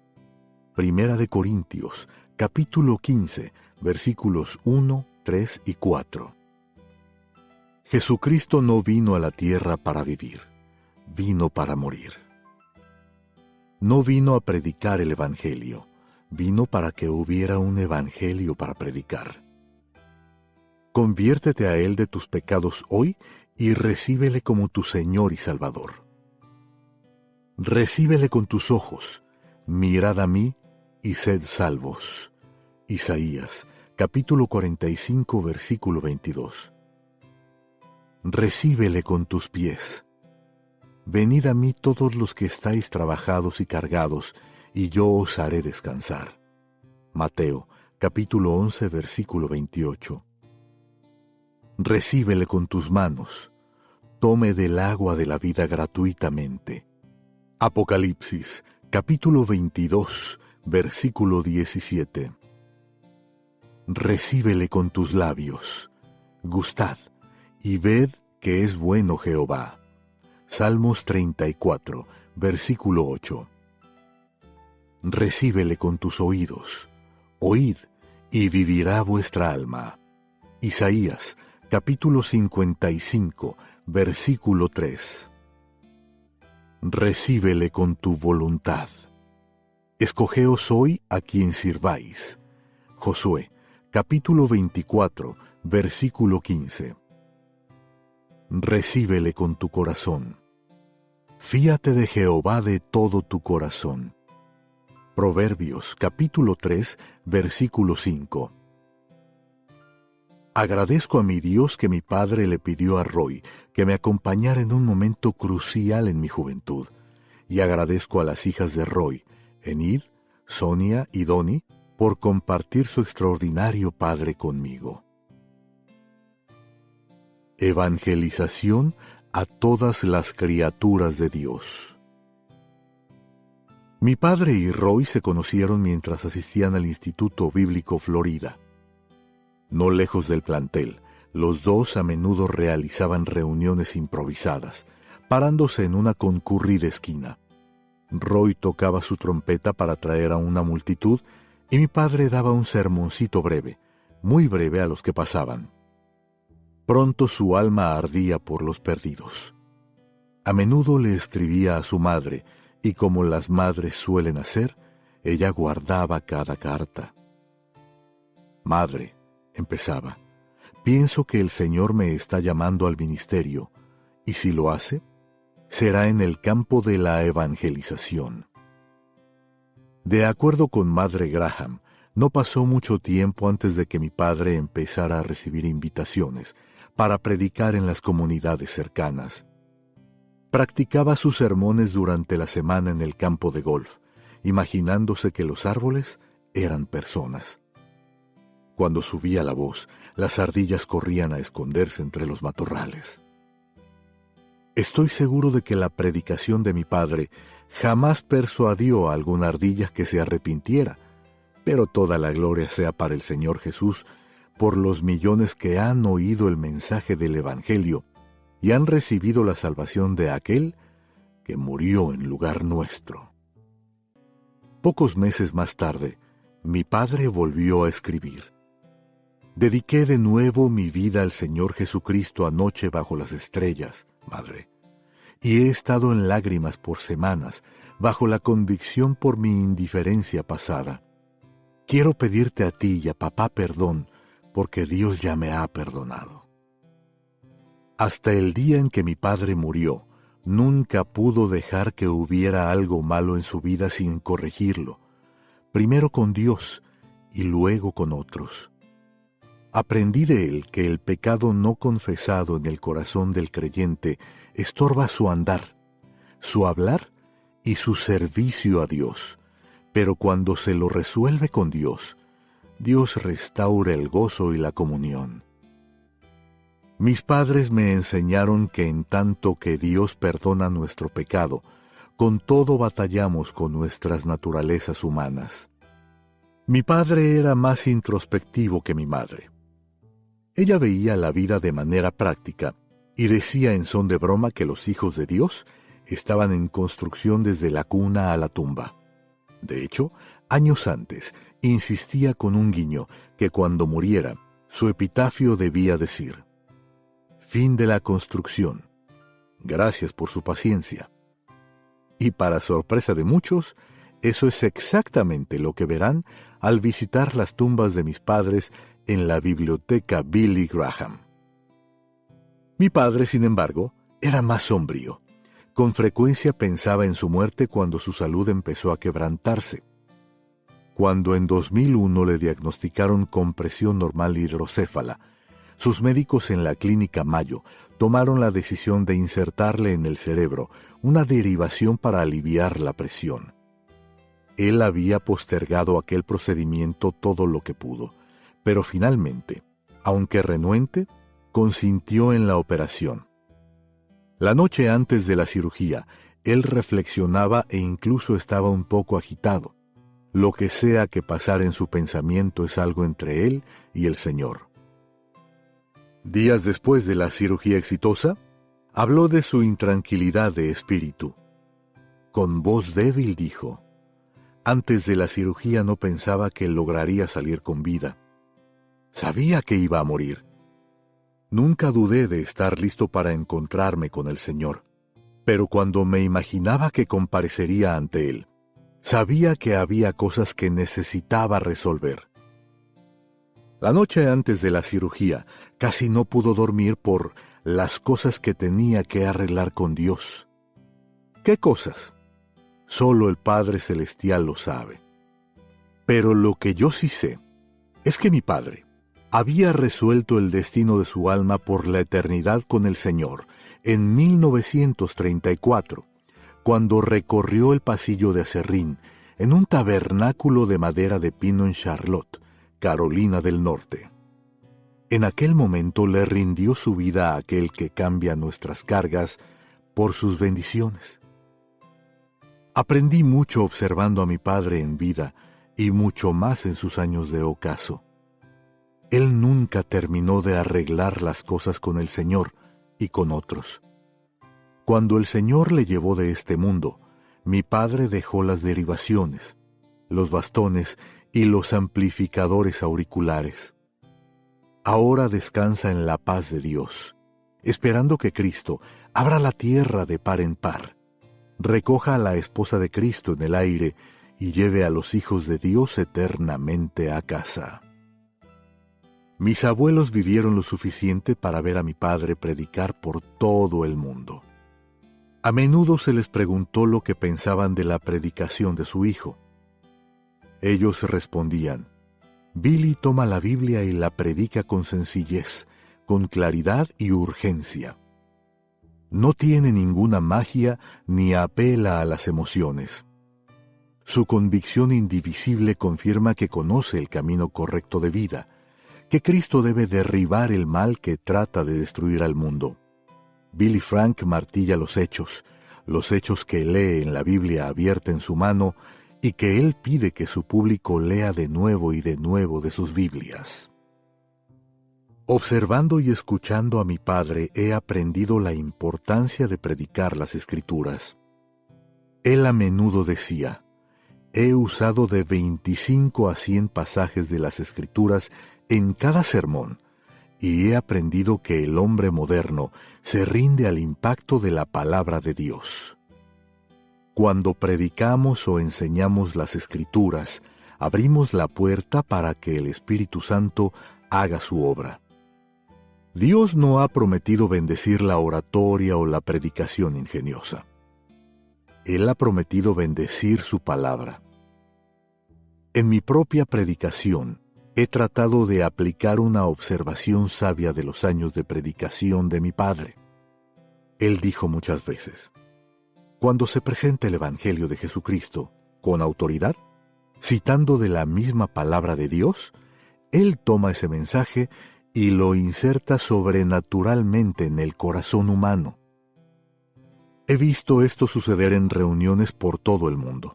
Primera de Corintios, capítulo 15, versículos 1, 3 y 4. Jesucristo no vino a la tierra para vivir, vino para morir. No vino a predicar el Evangelio, vino para que hubiera un Evangelio para predicar. Conviértete a Él de tus pecados hoy y recíbele como tu Señor y Salvador. Recíbele con tus ojos, mirad a mí y sed salvos. Isaías, capítulo 45, versículo 22. Recíbele con tus pies. Venid a mí todos los que estáis trabajados y cargados, y yo os haré descansar. Mateo, capítulo 11, versículo 28. Recíbele con tus manos. Tome del agua de la vida gratuitamente. Apocalipsis, capítulo 22, versículo 17. Recíbele con tus labios. Gustad y ved que es bueno Jehová. Salmos 34, versículo 8. Recíbele con tus oídos. Oíd, y vivirá vuestra alma. Isaías, capítulo 55, versículo 3. Recíbele con tu voluntad. Escogeos hoy a quien sirváis. Josué, capítulo 24, versículo 15. Recíbele con tu corazón. Fíate de Jehová de todo tu corazón. Proverbios, capítulo 3, versículo 5. Agradezco a mi Dios que mi padre le pidió a Roy que me acompañara en un momento crucial en mi juventud, y agradezco a las hijas de Roy, Enid, Sonia y Donnie, por compartir su extraordinario padre conmigo. Evangelización a todas las criaturas de Dios. Mi padre y Roy se conocieron mientras asistían al Instituto Bíblico Florida. No lejos del plantel, los dos a menudo realizaban reuniones improvisadas, parándose en una concurrida esquina. Roy tocaba su trompeta para atraer a una multitud y mi padre daba un sermoncito breve, muy breve a los que pasaban. Pronto su alma ardía por los perdidos. A menudo le escribía a su madre y, como las madres suelen hacer, ella guardaba cada carta. Madre, empezaba, pienso que el Señor me está llamando al ministerio, y si lo hace, será en el campo de la evangelización. De acuerdo con Madre Graham, no pasó mucho tiempo antes de que mi padre empezara a recibir invitaciones para predicar en las comunidades cercanas. Practicaba sus sermones durante la semana en el campo de golf, imaginándose que los árboles eran personas. Cuando subía la voz, las ardillas corrían a esconderse entre los matorrales. Estoy seguro de que la predicación de mi padre jamás persuadió a alguna ardilla que se arrepintiera, pero toda la gloria sea para el Señor Jesús por los millones que han oído el mensaje del Evangelio y han recibido la salvación de aquel que murió en lugar nuestro. Pocos meses más tarde, mi padre volvió a escribir. Dediqué de nuevo mi vida al Señor Jesucristo anoche bajo las estrellas, madre, y he estado en lágrimas por semanas, bajo la convicción por mi indiferencia pasada. Quiero pedirte a ti y a papá perdón, porque Dios ya me ha perdonado. Hasta el día en que mi padre murió, nunca pudo dejar que hubiera algo malo en su vida sin corregirlo, primero con Dios y luego con otros. Aprendí de él que el pecado no confesado en el corazón del creyente estorba su andar, su hablar y su servicio a Dios, pero cuando se lo resuelve con Dios, Dios restaura el gozo y la comunión. Mis padres me enseñaron que en tanto que Dios perdona nuestro pecado, con todo batallamos con nuestras naturalezas humanas. Mi padre era más introspectivo que mi madre. Ella veía la vida de manera práctica y decía en son de broma que los hijos de Dios estaban en construcción desde la cuna a la tumba. De hecho, años antes, insistía con un guiño que cuando muriera, su epitafio debía decir: fin de la construcción. Gracias por su paciencia. Y para sorpresa de muchos, eso es exactamente lo que verán al visitar las tumbas de mis padres en la biblioteca Billy Graham. Mi padre, sin embargo, era más sombrío. Con frecuencia pensaba en su muerte cuando su salud empezó a quebrantarse. Cuando en 2001 le diagnosticaron compresión normal hidrocéfala, sus médicos en la clínica Mayo tomaron la decisión de insertarle en el cerebro una derivación para aliviar la presión. Él había postergado aquel procedimiento todo lo que pudo, pero finalmente, aunque renuente, consintió en la operación. La noche antes de la cirugía, él reflexionaba e incluso estaba un poco agitado. Lo que sea que pasara en su pensamiento es algo entre él y el Señor. Días después de la cirugía exitosa, habló de su intranquilidad de espíritu. Con voz débil dijo: antes de la cirugía no pensaba que lograría salir con vida. Sabía que iba a morir. Nunca dudé de estar listo para encontrarme con el Señor, pero cuando me imaginaba que comparecería ante Él, sabía que había cosas que necesitaba resolver. La noche antes de la cirugía, casi no pudo dormir por las cosas que tenía que arreglar con Dios. ¿Qué cosas? Solo el Padre Celestial lo sabe. Pero lo que yo sí sé es que mi Padre había resuelto el destino de su alma por la eternidad con el Señor en 1934, cuando recorrió el pasillo de aserrín en un tabernáculo de madera de pino en Charlotte, Carolina del Norte. En aquel momento le rindió su vida a aquel que cambia nuestras cargas por sus bendiciones. Aprendí mucho observando a mi padre en vida y mucho más en sus años de ocaso. Él nunca terminó de arreglar las cosas con el Señor y con otros. Cuando el Señor le llevó de este mundo, mi padre dejó las derivaciones, los bastones y los amplificadores auriculares. Ahora descansa en la paz de Dios, esperando que Cristo abra la tierra de par en par, recoja a la esposa de Cristo en el aire y lleve a los hijos de Dios eternamente a casa. Mis abuelos vivieron lo suficiente para ver a mi padre predicar por todo el mundo. A menudo se les preguntó lo que pensaban de la predicación de su hijo. Ellos respondían: Billy toma la Biblia y la predica con sencillez, con claridad y urgencia. No tiene ninguna magia ni apela a las emociones. Su convicción indivisible confirma que conoce el camino correcto de vida, que Cristo debe derribar el mal que trata de destruir al mundo. Billy Frank martilla los hechos que lee en la Biblia abierta en su mano y que él pide que su público lea de nuevo y de nuevo de sus Biblias. Observando y escuchando a mi padre he aprendido la importancia de predicar las Escrituras. Él a menudo decía: he usado de 25 a 100 pasajes de las Escrituras en cada sermón, y he aprendido que el hombre moderno se rinde al impacto de la palabra de Dios. Cuando predicamos o enseñamos las Escrituras, abrimos la puerta para que el Espíritu Santo haga su obra. Dios no ha prometido bendecir la oratoria o la predicación ingeniosa. Él ha prometido bendecir su palabra. En mi propia predicación, he tratado de aplicar una observación sabia de los años de predicación de mi padre. Él dijo muchas veces: cuando se presenta el Evangelio de Jesucristo con autoridad, citando de la misma palabra de Dios, Él toma ese mensaje y lo inserta sobrenaturalmente en el corazón humano. He visto esto suceder en reuniones por todo el mundo.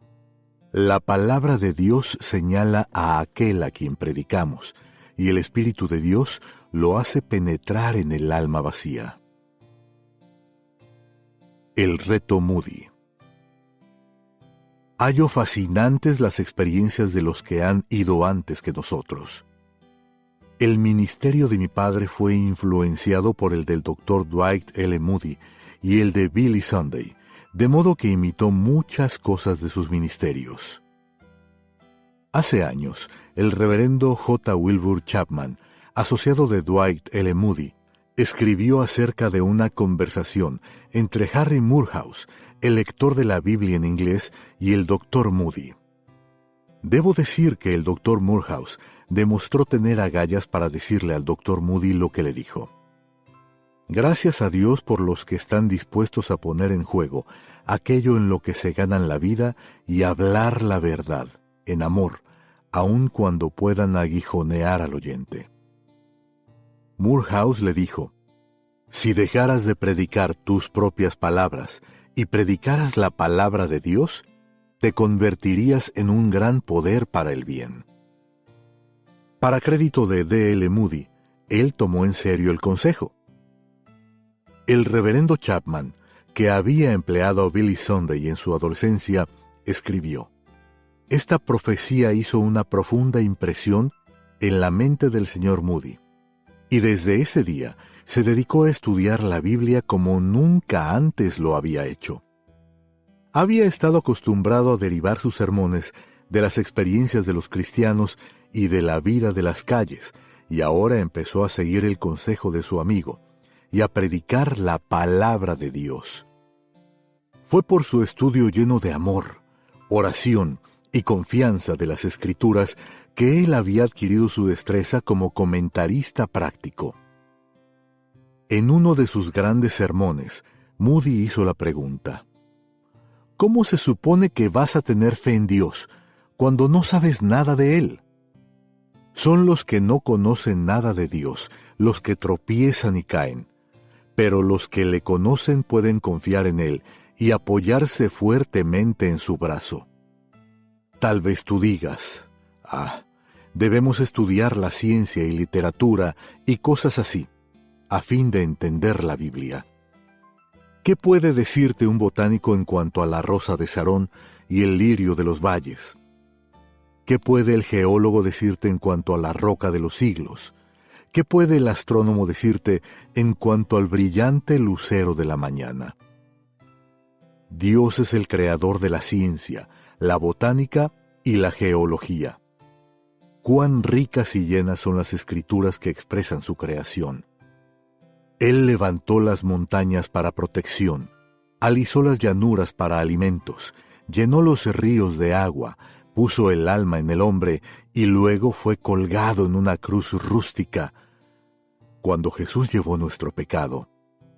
La palabra de Dios señala a aquel a quien predicamos, y el Espíritu de Dios lo hace penetrar en el alma vacía. El reto Moody. Hallo fascinantes las experiencias de los que han ido antes que nosotros. El ministerio de mi padre fue influenciado por el del Dr. Dwight L. Moody y el de Billy Sunday, de modo que imitó muchas cosas de sus ministerios. Hace años, el reverendo J. Wilbur Chapman, asociado de Dwight L. Moody, escribió acerca de una conversación entre Harry Moorhouse, el lector de la Biblia en inglés, y el Dr. Moody. Debo decir que el Dr. Moorhouse demostró tener agallas para decirle al Dr. Moody lo que le dijo. Gracias a Dios por los que están dispuestos a poner en juego aquello en lo que se ganan la vida y hablar la verdad, en amor, aun cuando puedan aguijonear al oyente. Moorhouse le dijo: si dejaras de predicar tus propias palabras y predicaras la palabra de Dios, te convertirías en un gran poder para el bien. Para crédito de D. L. Moody, Él tomó en serio el consejo. El reverendo Chapman, que había empleado a Billy Sunday en su adolescencia, escribió: esta profecía hizo una profunda impresión en la mente del señor Moody, y desde ese día se dedicó a estudiar la Biblia como nunca antes lo había hecho. Había estado acostumbrado a derivar sus sermones de las experiencias de los cristianos y de la vida de las calles, y ahora empezó a seguir el consejo de su amigo y a predicar la palabra de Dios. Fue por su estudio lleno de amor, oración y confianza de las Escrituras que él había adquirido su destreza como comentarista práctico. En uno de sus grandes sermones, Moody hizo la pregunta: ¿cómo se supone que vas a tener fe en Dios cuando no sabes nada de Él? Son los que no conocen nada de Dios los que tropiezan y caen, pero los que le conocen pueden confiar en Él y apoyarse fuertemente en su brazo. Tal vez tú digas: debemos estudiar la ciencia y literatura y cosas así, a fin de entender la Biblia. ¿Qué puede decirte un botánico en cuanto a la rosa de Sarón y el lirio de los valles? ¿Qué puede el geólogo decirte en cuanto a la roca de los siglos? ¿Qué puede el astrónomo decirte en cuanto al brillante lucero de la mañana? Dios es el creador de la ciencia, la botánica y la geología. Cuán ricas y llenas son las escrituras que expresan su creación. Él levantó las montañas para protección, alisó las llanuras para alimentos, llenó los ríos de agua, puso el alma en el hombre y luego fue colgado en una cruz rústica. Cuando Jesús llevó nuestro pecado,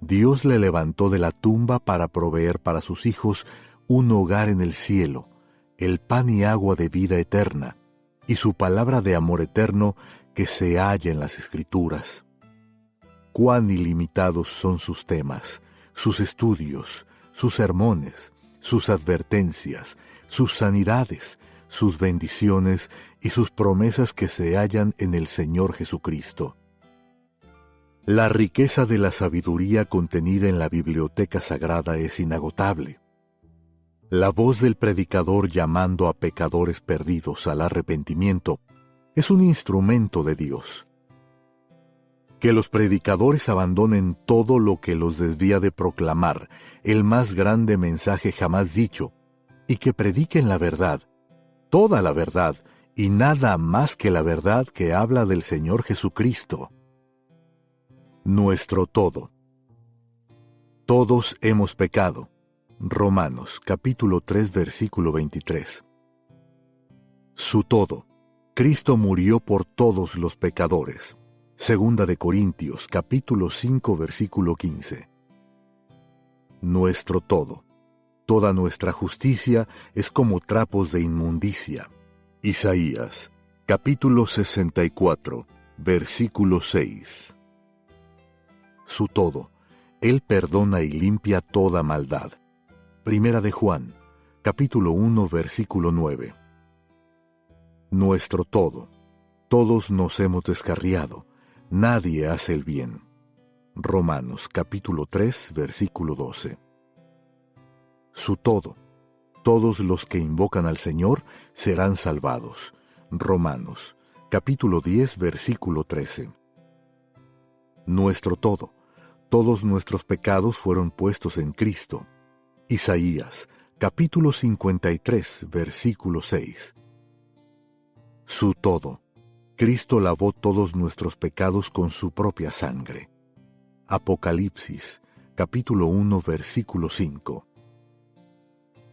Dios le levantó de la tumba para proveer para sus hijos un hogar en el cielo, el pan y agua de vida eterna, y su palabra de amor eterno que se halla en las Escrituras. Cuán ilimitados son sus temas, sus estudios, sus sermones, sus advertencias, sus sanidades, sus bendiciones y sus promesas que se hallan en el Señor Jesucristo. La riqueza de la sabiduría contenida en la biblioteca sagrada es inagotable. La voz del predicador llamando a pecadores perdidos al arrepentimiento es un instrumento de Dios. Que los predicadores abandonen todo lo que los desvía de proclamar el más grande mensaje jamás dicho, y que prediquen la verdad, toda la verdad, y nada más que la verdad que habla del Señor Jesucristo. Nuestro todo. Todos hemos pecado. Romanos, capítulo 3, versículo 23. Su todo. Cristo murió por todos los pecadores. Segunda de Corintios, capítulo 5, versículo 15. Nuestro todo. Toda nuestra justicia es como trapos de inmundicia. Isaías, capítulo 64, versículo 6. Su todo. Él perdona y limpia toda maldad. Primera de Juan, capítulo 1, versículo 9. Nuestro todo. Todos nos hemos descarriado. Nadie hace el bien. Romanos, capítulo 3, versículo 12. Su todo. Todos los que invocan al Señor serán salvados. Romanos, capítulo 10, versículo 13. Nuestro todo. Todos nuestros pecados fueron puestos en Cristo. Isaías, capítulo 53, versículo 6. Su todo. Cristo lavó todos nuestros pecados con su propia sangre. Apocalipsis, capítulo 1, versículo 5.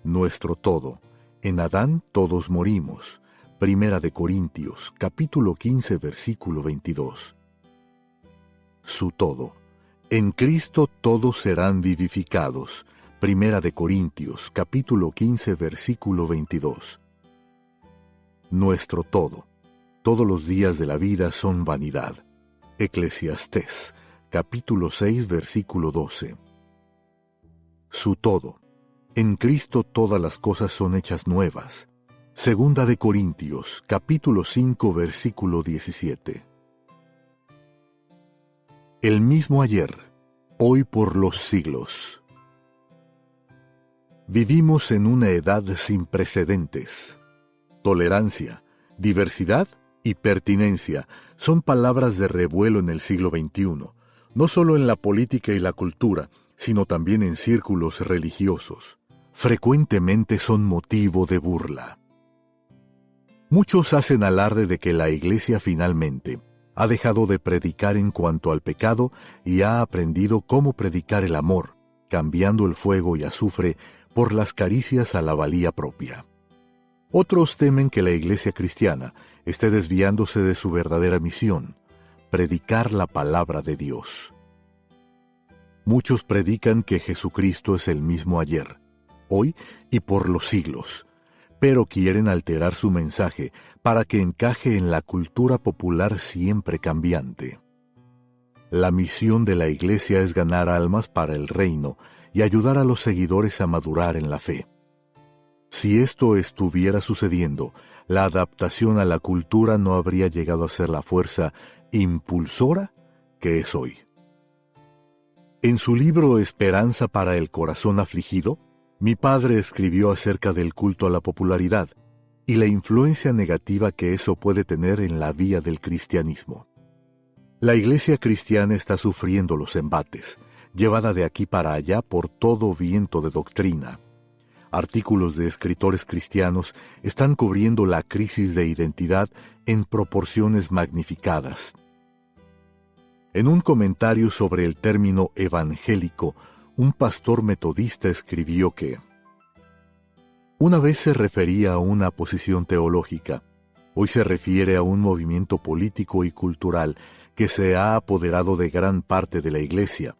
Nuestro todo. En Adán todos morimos. Primera de Corintios, capítulo 15, versículo 22. Su todo. En Cristo todos serán vivificados. Primera de Corintios, capítulo 15, versículo 22. Nuestro todo. Todos los días de la vida son vanidad. Eclesiastés, capítulo 6, versículo 12. Su todo. En Cristo todas las cosas son hechas nuevas. Segunda de Corintios, capítulo 5, versículo 17. el mismo ayer, hoy por los siglos. Vivimos en una edad sin precedentes. Tolerancia, diversidad y pertinencia son palabras de revuelo en el siglo XXI, no solo en la política y la cultura, sino también en círculos religiosos. Frecuentemente son motivo de burla. Muchos hacen alarde de que la Iglesia finalmente ha dejado de predicar en cuanto al pecado y ha aprendido cómo predicar el amor, cambiando el fuego y azufre por las caricias a la valía propia. Otros temen que la Iglesia cristiana esté desviándose de su verdadera misión, predicar la palabra de Dios. Muchos predican que Jesucristo es el mismo ayer, hoy y por los siglos, pero quieren alterar su mensaje para que encaje en la cultura popular siempre cambiante. La misión de la Iglesia es ganar almas para el reino y ayudar a los seguidores a madurar en la fe. Si esto estuviera sucediendo, la adaptación a la cultura no habría llegado a ser la fuerza impulsora que es hoy. En su libro Esperanza para el corazón afligido, mi padre escribió acerca del culto a la popularidad y la influencia negativa que eso puede tener en la vía del cristianismo. La Iglesia cristiana está sufriendo los embates, llevada de aquí para allá por todo viento de doctrina. Artículos de escritores cristianos están cubriendo la crisis de identidad en proporciones magnificadas. En un comentario sobre el término evangélico, un pastor metodista escribió que una vez se refería a una posición teológica, hoy se refiere a un movimiento político y cultural que se ha apoderado de gran parte de la Iglesia.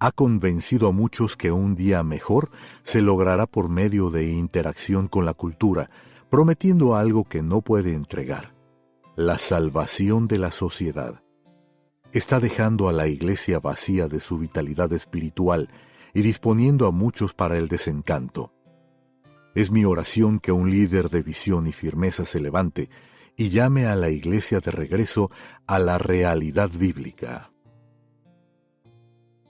Ha convencido a muchos que un día mejor se logrará por medio de interacción con la cultura, prometiendo algo que no puede entregar: la salvación de la sociedad. Está dejando a la Iglesia vacía de su vitalidad espiritual y disponiendo a muchos para el desencanto. Es mi oración que un líder de visión y firmeza se levante y llame a la Iglesia de regreso a la realidad bíblica.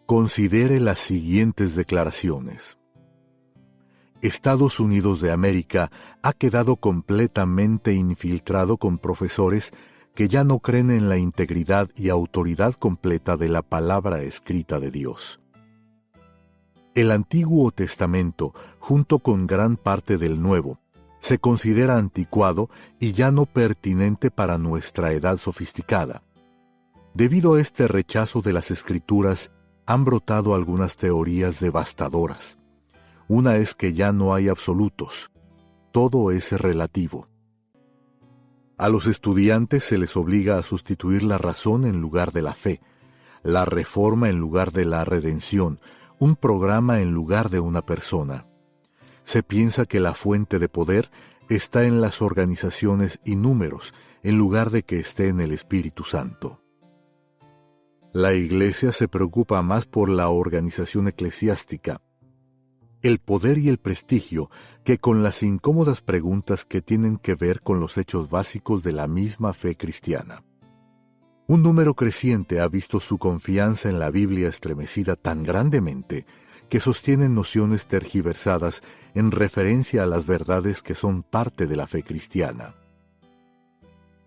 Considere las siguientes declaraciones. Estados Unidos de América ha quedado completamente infiltrado con profesores que ya no creen en la integridad y autoridad completa de la palabra escrita de Dios. El Antiguo Testamento, junto con gran parte del Nuevo, se considera anticuado y ya no pertinente para nuestra edad sofisticada. Debido a este rechazo de las Escrituras, han brotado algunas teorías devastadoras. Una es que ya no hay absolutos, todo es relativo. A los estudiantes se les obliga a sustituir la razón en lugar de la fe, la reforma en lugar de la redención, un programa en lugar de una persona. Se piensa que la fuente de poder está en las organizaciones y números, en lugar de que esté en el Espíritu Santo. La Iglesia se preocupa más por la organización eclesiástica, el poder y el prestigio, que con las incómodas preguntas que tienen que ver con los hechos básicos de la misma fe cristiana. Un número creciente ha visto su confianza en la Biblia estremecida tan grandemente que sostienen nociones tergiversadas en referencia a las verdades que son parte de la fe cristiana.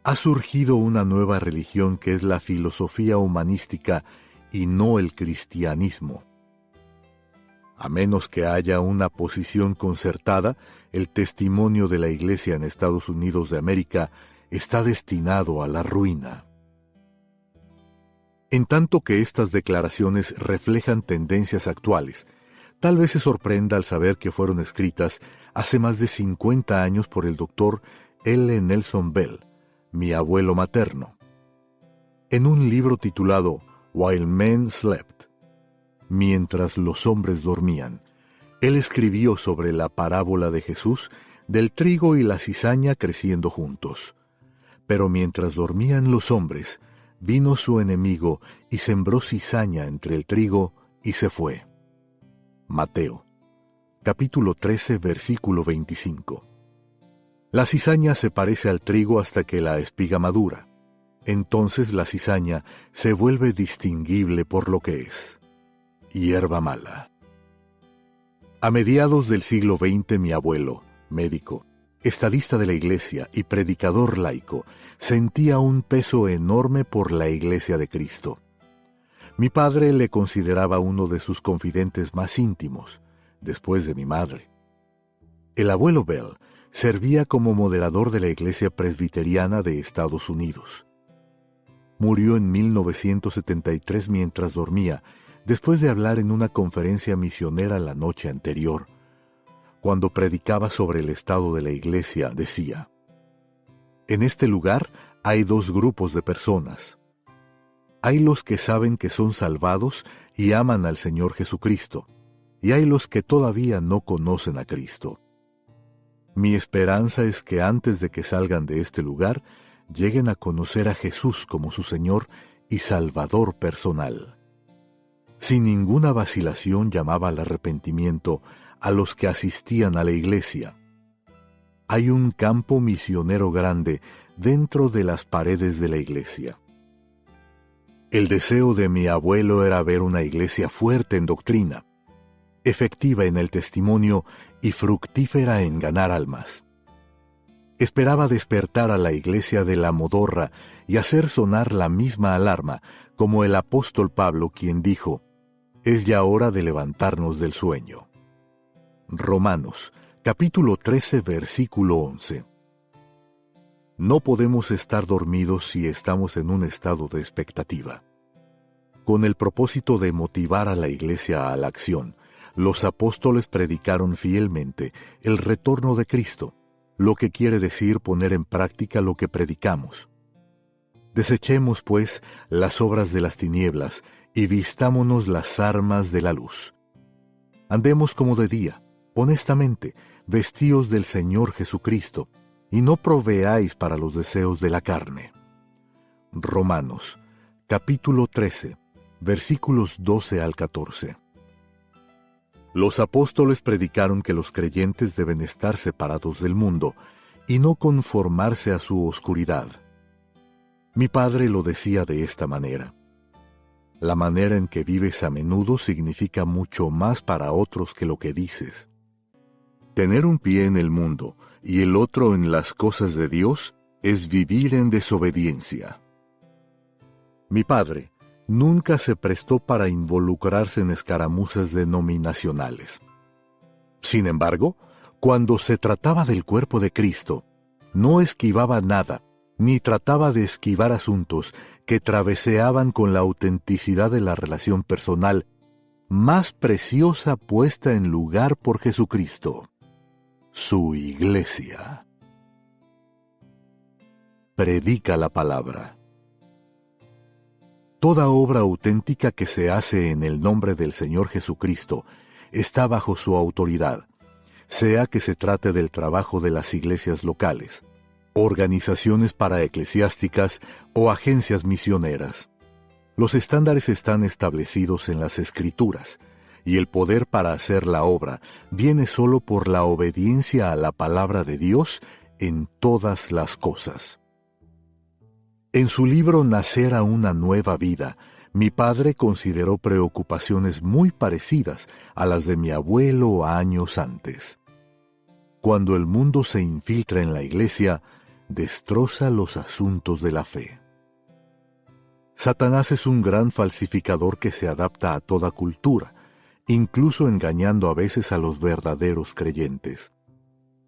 Ha surgido una nueva religión que es la filosofía humanística y no el cristianismo. A menos que haya una posición concertada, el testimonio de la Iglesia en Estados Unidos de América está destinado a la ruina. En tanto que estas declaraciones reflejan tendencias actuales, tal vez se sorprenda al saber que fueron escritas hace más de 50 años por el Dr. L. Nelson Bell, mi abuelo materno. En un libro titulado While Men Slept, mientras los hombres dormían, él escribió sobre la parábola de Jesús del trigo y la cizaña creciendo juntos. Pero mientras dormían los hombres, vino su enemigo y sembró cizaña entre el trigo y se fue. Mateo, capítulo 13, versículo 25. La cizaña se parece al trigo hasta que la espiga madura. entonces la cizaña se vuelve distinguible por lo que es: hierba mala. A mediados del siglo XX, mi abuelo, médico, estadista de la Iglesia y predicador laico, sentía un peso enorme por la Iglesia de Cristo. Mi padre le consideraba uno de sus confidentes más íntimos, después de mi madre. El abuelo Bell servía como moderador de la Iglesia Presbiteriana de Estados Unidos. Murió en 1973 mientras dormía, después de hablar en una conferencia misionera la noche anterior. Cuando predicaba sobre el estado de la Iglesia, decía: en este lugar hay dos grupos de personas. Hay los que saben que son salvados y aman al Señor Jesucristo, y hay los que todavía no conocen a Cristo. Mi esperanza es que antes de que salgan de este lugar, lleguen a conocer a Jesús como su Señor y Salvador personal. Sin ninguna vacilación llamaba al arrepentimiento a los que asistían a la iglesia. Hay un campo misionero grande dentro de las paredes de la iglesia. El deseo de mi abuelo era ver una iglesia fuerte en doctrina, efectiva en el testimonio y fructífera en ganar almas. Esperaba despertar a la iglesia de la modorra y hacer sonar la misma alarma como el apóstol Pablo, quien dijo: es ya hora de levantarnos del sueño. Romanos, capítulo 13, versículo 11. No podemos estar dormidos si estamos en un estado de expectativa. Con el propósito de motivar a la iglesia a la acción, los apóstoles predicaron fielmente el retorno de Cristo, lo que quiere decir poner en práctica lo que predicamos. Desechemos, pues, las obras de las tinieblas y vistámonos las armas de la luz. Andemos como de día, honestamente, vestidos del Señor Jesucristo, y no proveáis para los deseos de la carne. Romanos, capítulo 13, versículos 12 al 14. Los apóstoles predicaron que los creyentes deben estar separados del mundo y no conformarse a su oscuridad. Mi padre lo decía de esta manera: la manera en que vives a menudo significa mucho más para otros que lo que dices. Tener un pie en el mundo y el otro en las cosas de Dios es vivir en desobediencia. Mi padre nunca se prestó para involucrarse en escaramuzas denominacionales. Sin embargo, cuando se trataba del cuerpo de Cristo, no esquivaba nada, ni trataba de esquivar asuntos que traveseaban con la autenticidad de la relación personal más preciosa puesta en lugar por Jesucristo, su iglesia. Predica la palabra. Toda obra auténtica que se hace en el nombre del Señor Jesucristo está bajo su autoridad, sea que se trate del trabajo de las iglesias locales, organizaciones paraeclesiásticas o agencias misioneras. Los estándares están establecidos en las Escrituras, y el poder para hacer la obra viene solo por la obediencia a la palabra de Dios en todas las cosas. En su libro Nacer a una nueva vida, mi padre consideró preocupaciones muy parecidas a las de mi abuelo años antes. Cuando el mundo se infiltra en la iglesia, destroza los asuntos de la fe. Satanás es un gran falsificador que se adapta a toda cultura, incluso engañando a veces a los verdaderos creyentes.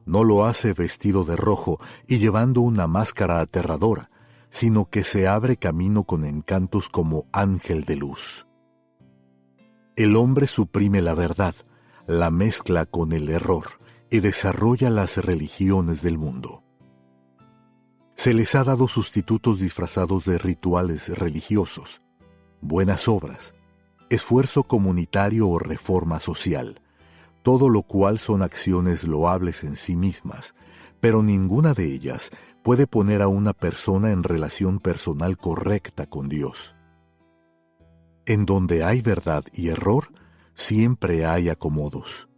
No lo hace vestido de rojo y llevando una máscara aterradora, sino que se abre camino con encantos como ángel de luz. El hombre suprime la verdad, la mezcla con el error y desarrolla las religiones del mundo. Se les ha dado sustitutos disfrazados de rituales religiosos, buenas obras, esfuerzo comunitario o reforma social, todo lo cual son acciones loables en sí mismas, pero ninguna de ellas puede poner a una persona en relación personal correcta con Dios. En donde hay verdad y error, siempre hay acomodos.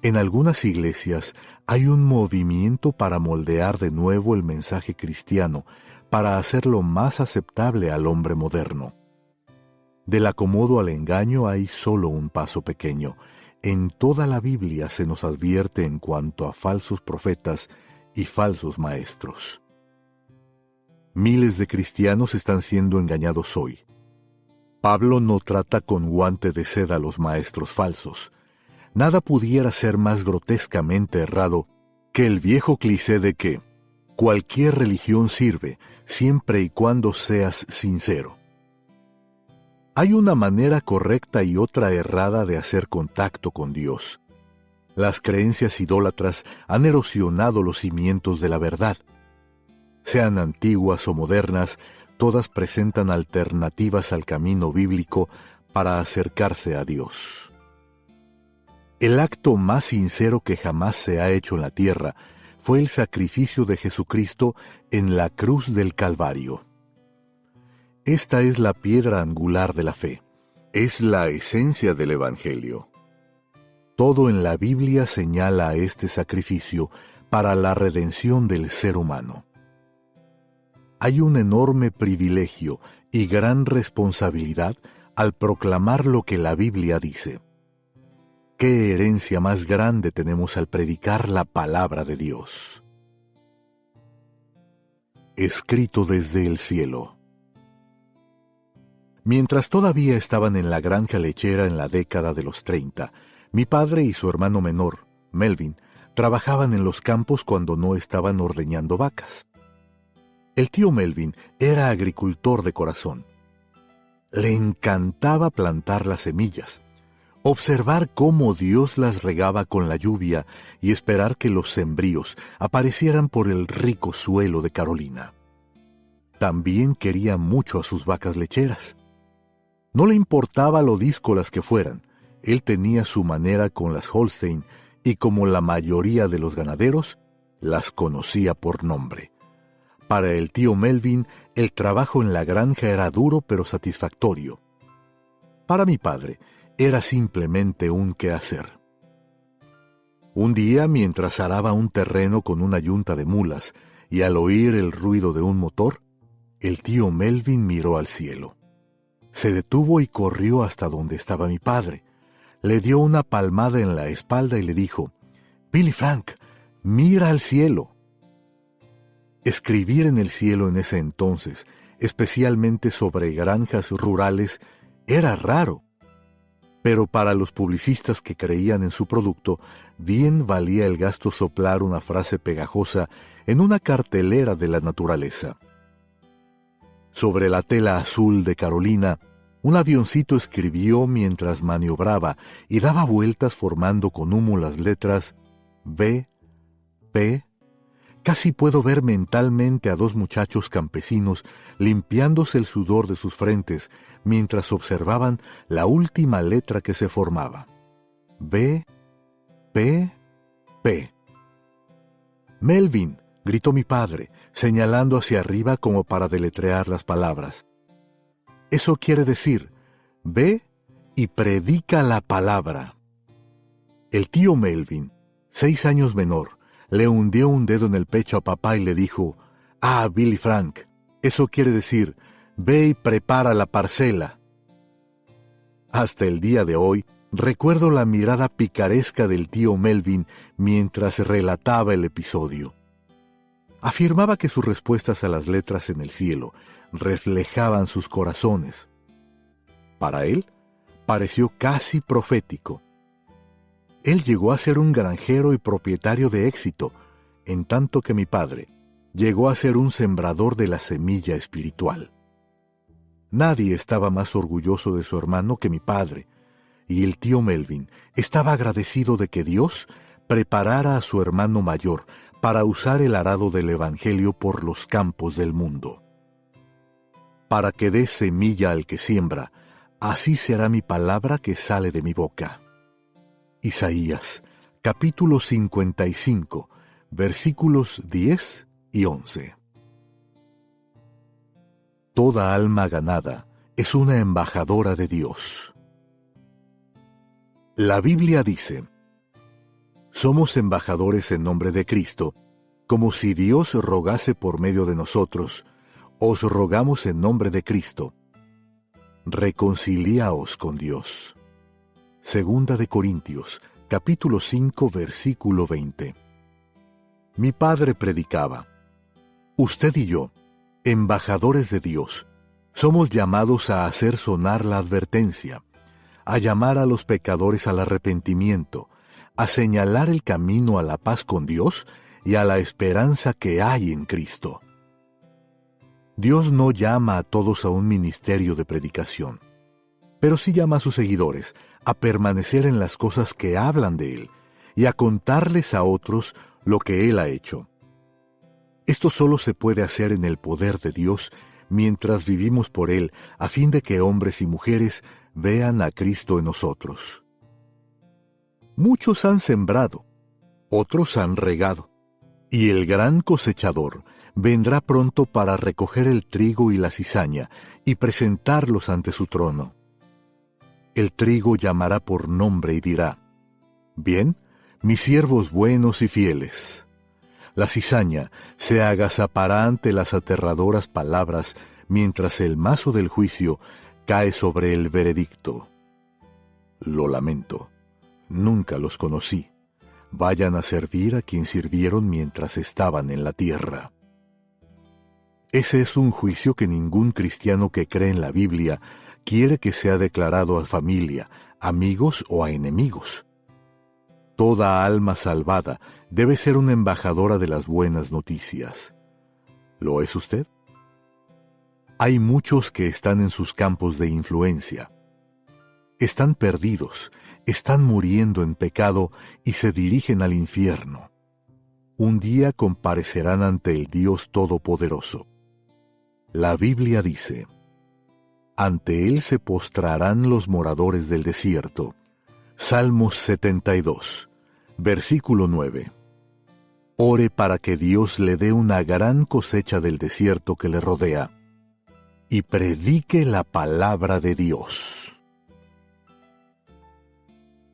En algunas iglesias hay un movimiento para moldear de nuevo el mensaje cristiano, para hacerlo más aceptable al hombre moderno. Del acomodo al engaño hay solo un paso pequeño. En toda la Biblia se nos advierte en cuanto a falsos profetas y falsos maestros. Miles de cristianos están siendo engañados hoy. Pablo no trata con guante de seda a los maestros falsos. Nada pudiera ser más grotescamente errado que el viejo cliché de que cualquier religión sirve siempre y cuando seas sincero. Hay una manera correcta y otra errada de hacer contacto con Dios. Las creencias idólatras han erosionado los cimientos de la verdad. Sean antiguas o modernas, todas presentan alternativas al camino bíblico para acercarse a Dios. El acto más sincero que jamás se ha hecho en la tierra fue el sacrificio de Jesucristo en la cruz del Calvario. Esta es la piedra angular de la fe. Es la esencia del Evangelio. Todo en la Biblia señala a este sacrificio para la redención del ser humano. Hay un enorme privilegio y gran responsabilidad al proclamar lo que la Biblia dice. ¿Qué herencia más grande tenemos al predicar la palabra de Dios? Escrito desde el cielo. Mientras todavía estaban en la granja lechera en la década de los 30, mi padre y su hermano menor, Melvin, trabajaban en los campos cuando no estaban ordeñando vacas. El tío Melvin era agricultor de corazón. Le encantaba plantar las semillas, observar cómo Dios las regaba con la lluvia y esperar que los sembríos aparecieran por el rico suelo de Carolina. También quería mucho a sus vacas lecheras. No le importaba lo díscolas que fueran, él tenía su manera con las Holstein y como la mayoría de los ganaderos, las conocía por nombre. Para el tío Melvin, el trabajo en la granja era duro pero satisfactorio. Para mi padre, era simplemente un quehacer. Un día, mientras araba un terreno con una yunta de mulas, y al oír el ruido de un motor, el tío Melvin miró al cielo. Se detuvo y corrió hasta donde estaba mi padre. Le dio una palmada en la espalda y le dijo: «Billy Frank, mira al cielo». Escribir en el cielo en ese entonces, especialmente sobre granjas rurales, era raro. Pero para los publicistas que creían en su producto, bien valía el gasto soplar una frase pegajosa en una cartelera de la naturaleza. Sobre la tela azul de Carolina, un avioncito escribió mientras maniobraba y daba vueltas formando con humo las letras B, P. Casi puedo ver mentalmente a dos muchachos campesinos limpiándose el sudor de sus frentes mientras observaban la última letra que se formaba. B, P, P. «Melvin», gritó mi padre, señalando hacia arriba como para deletrear las palabras. «Eso quiere decir, ve y predica la palabra». El tío Melvin, 6 años menor, le hundió un dedo en el pecho a papá y le dijo: «Ah, Billy Frank, eso quiere decir, ve y prepara la parcela». Hasta el día de hoy, recuerdo la mirada picaresca del tío Melvin mientras relataba el episodio. Afirmaba que sus respuestas a las letras en el cielo reflejaban sus corazones. Para él, pareció casi profético. Él llegó a ser un granjero y propietario de éxito, en tanto que mi padre llegó a ser un sembrador de la semilla espiritual. Nadie estaba más orgulloso de su hermano que mi padre, y el tío Melvin estaba agradecido de que Dios preparara a su hermano mayor para usar el arado del Evangelio por los campos del mundo. Para que dé semilla al que siembra, así será mi palabra que sale de mi boca. Isaías, capítulo 55, versículos 10 y 11. Toda alma ganada es una embajadora de Dios. La Biblia dice: Somos embajadores en nombre de Cristo, como si Dios rogase por medio de nosotros. Os rogamos en nombre de Cristo. Reconciliaos con Dios. Segunda de Corintios, capítulo 5, versículo 20. Mi padre predicaba: usted y yo, embajadores de Dios, somos llamados a hacer sonar la advertencia, a llamar a los pecadores al arrepentimiento, a señalar el camino a la paz con Dios y a la esperanza que hay en Cristo. Dios no llama a todos a un ministerio de predicación, pero sí llama a sus seguidores a permanecer en las cosas que hablan de Él y a contarles a otros lo que Él ha hecho. Esto solo se puede hacer en el poder de Dios mientras vivimos por Él, a fin de que hombres y mujeres vean a Cristo en nosotros. Muchos han sembrado, otros han regado, y el gran cosechador vendrá pronto para recoger el trigo y la cizaña y presentarlos ante su trono. El trigo llamará por nombre y dirá: bien, mis siervos buenos y fieles. La cizaña se agazapará ante las aterradoras palabras, mientras el mazo del juicio cae sobre el veredicto. Lo lamento, nunca los conocí. Vayan a servir a quien sirvieron mientras estaban en la tierra. Ese es un juicio que ningún cristiano que cree en la Biblia quiere que sea declarado a familia, amigos o a enemigos. Toda alma salvada debe ser una embajadora de las buenas noticias. ¿Lo es usted? Hay muchos que están en sus campos de influencia. Están perdidos, están muriendo en pecado y se dirigen al infierno. Un día comparecerán ante el Dios Todopoderoso. La Biblia dice: ante Él se postrarán los moradores del desierto. Salmos 72, versículo 9. Ore para que Dios le dé una gran cosecha del desierto que le rodea, y predique la palabra de Dios.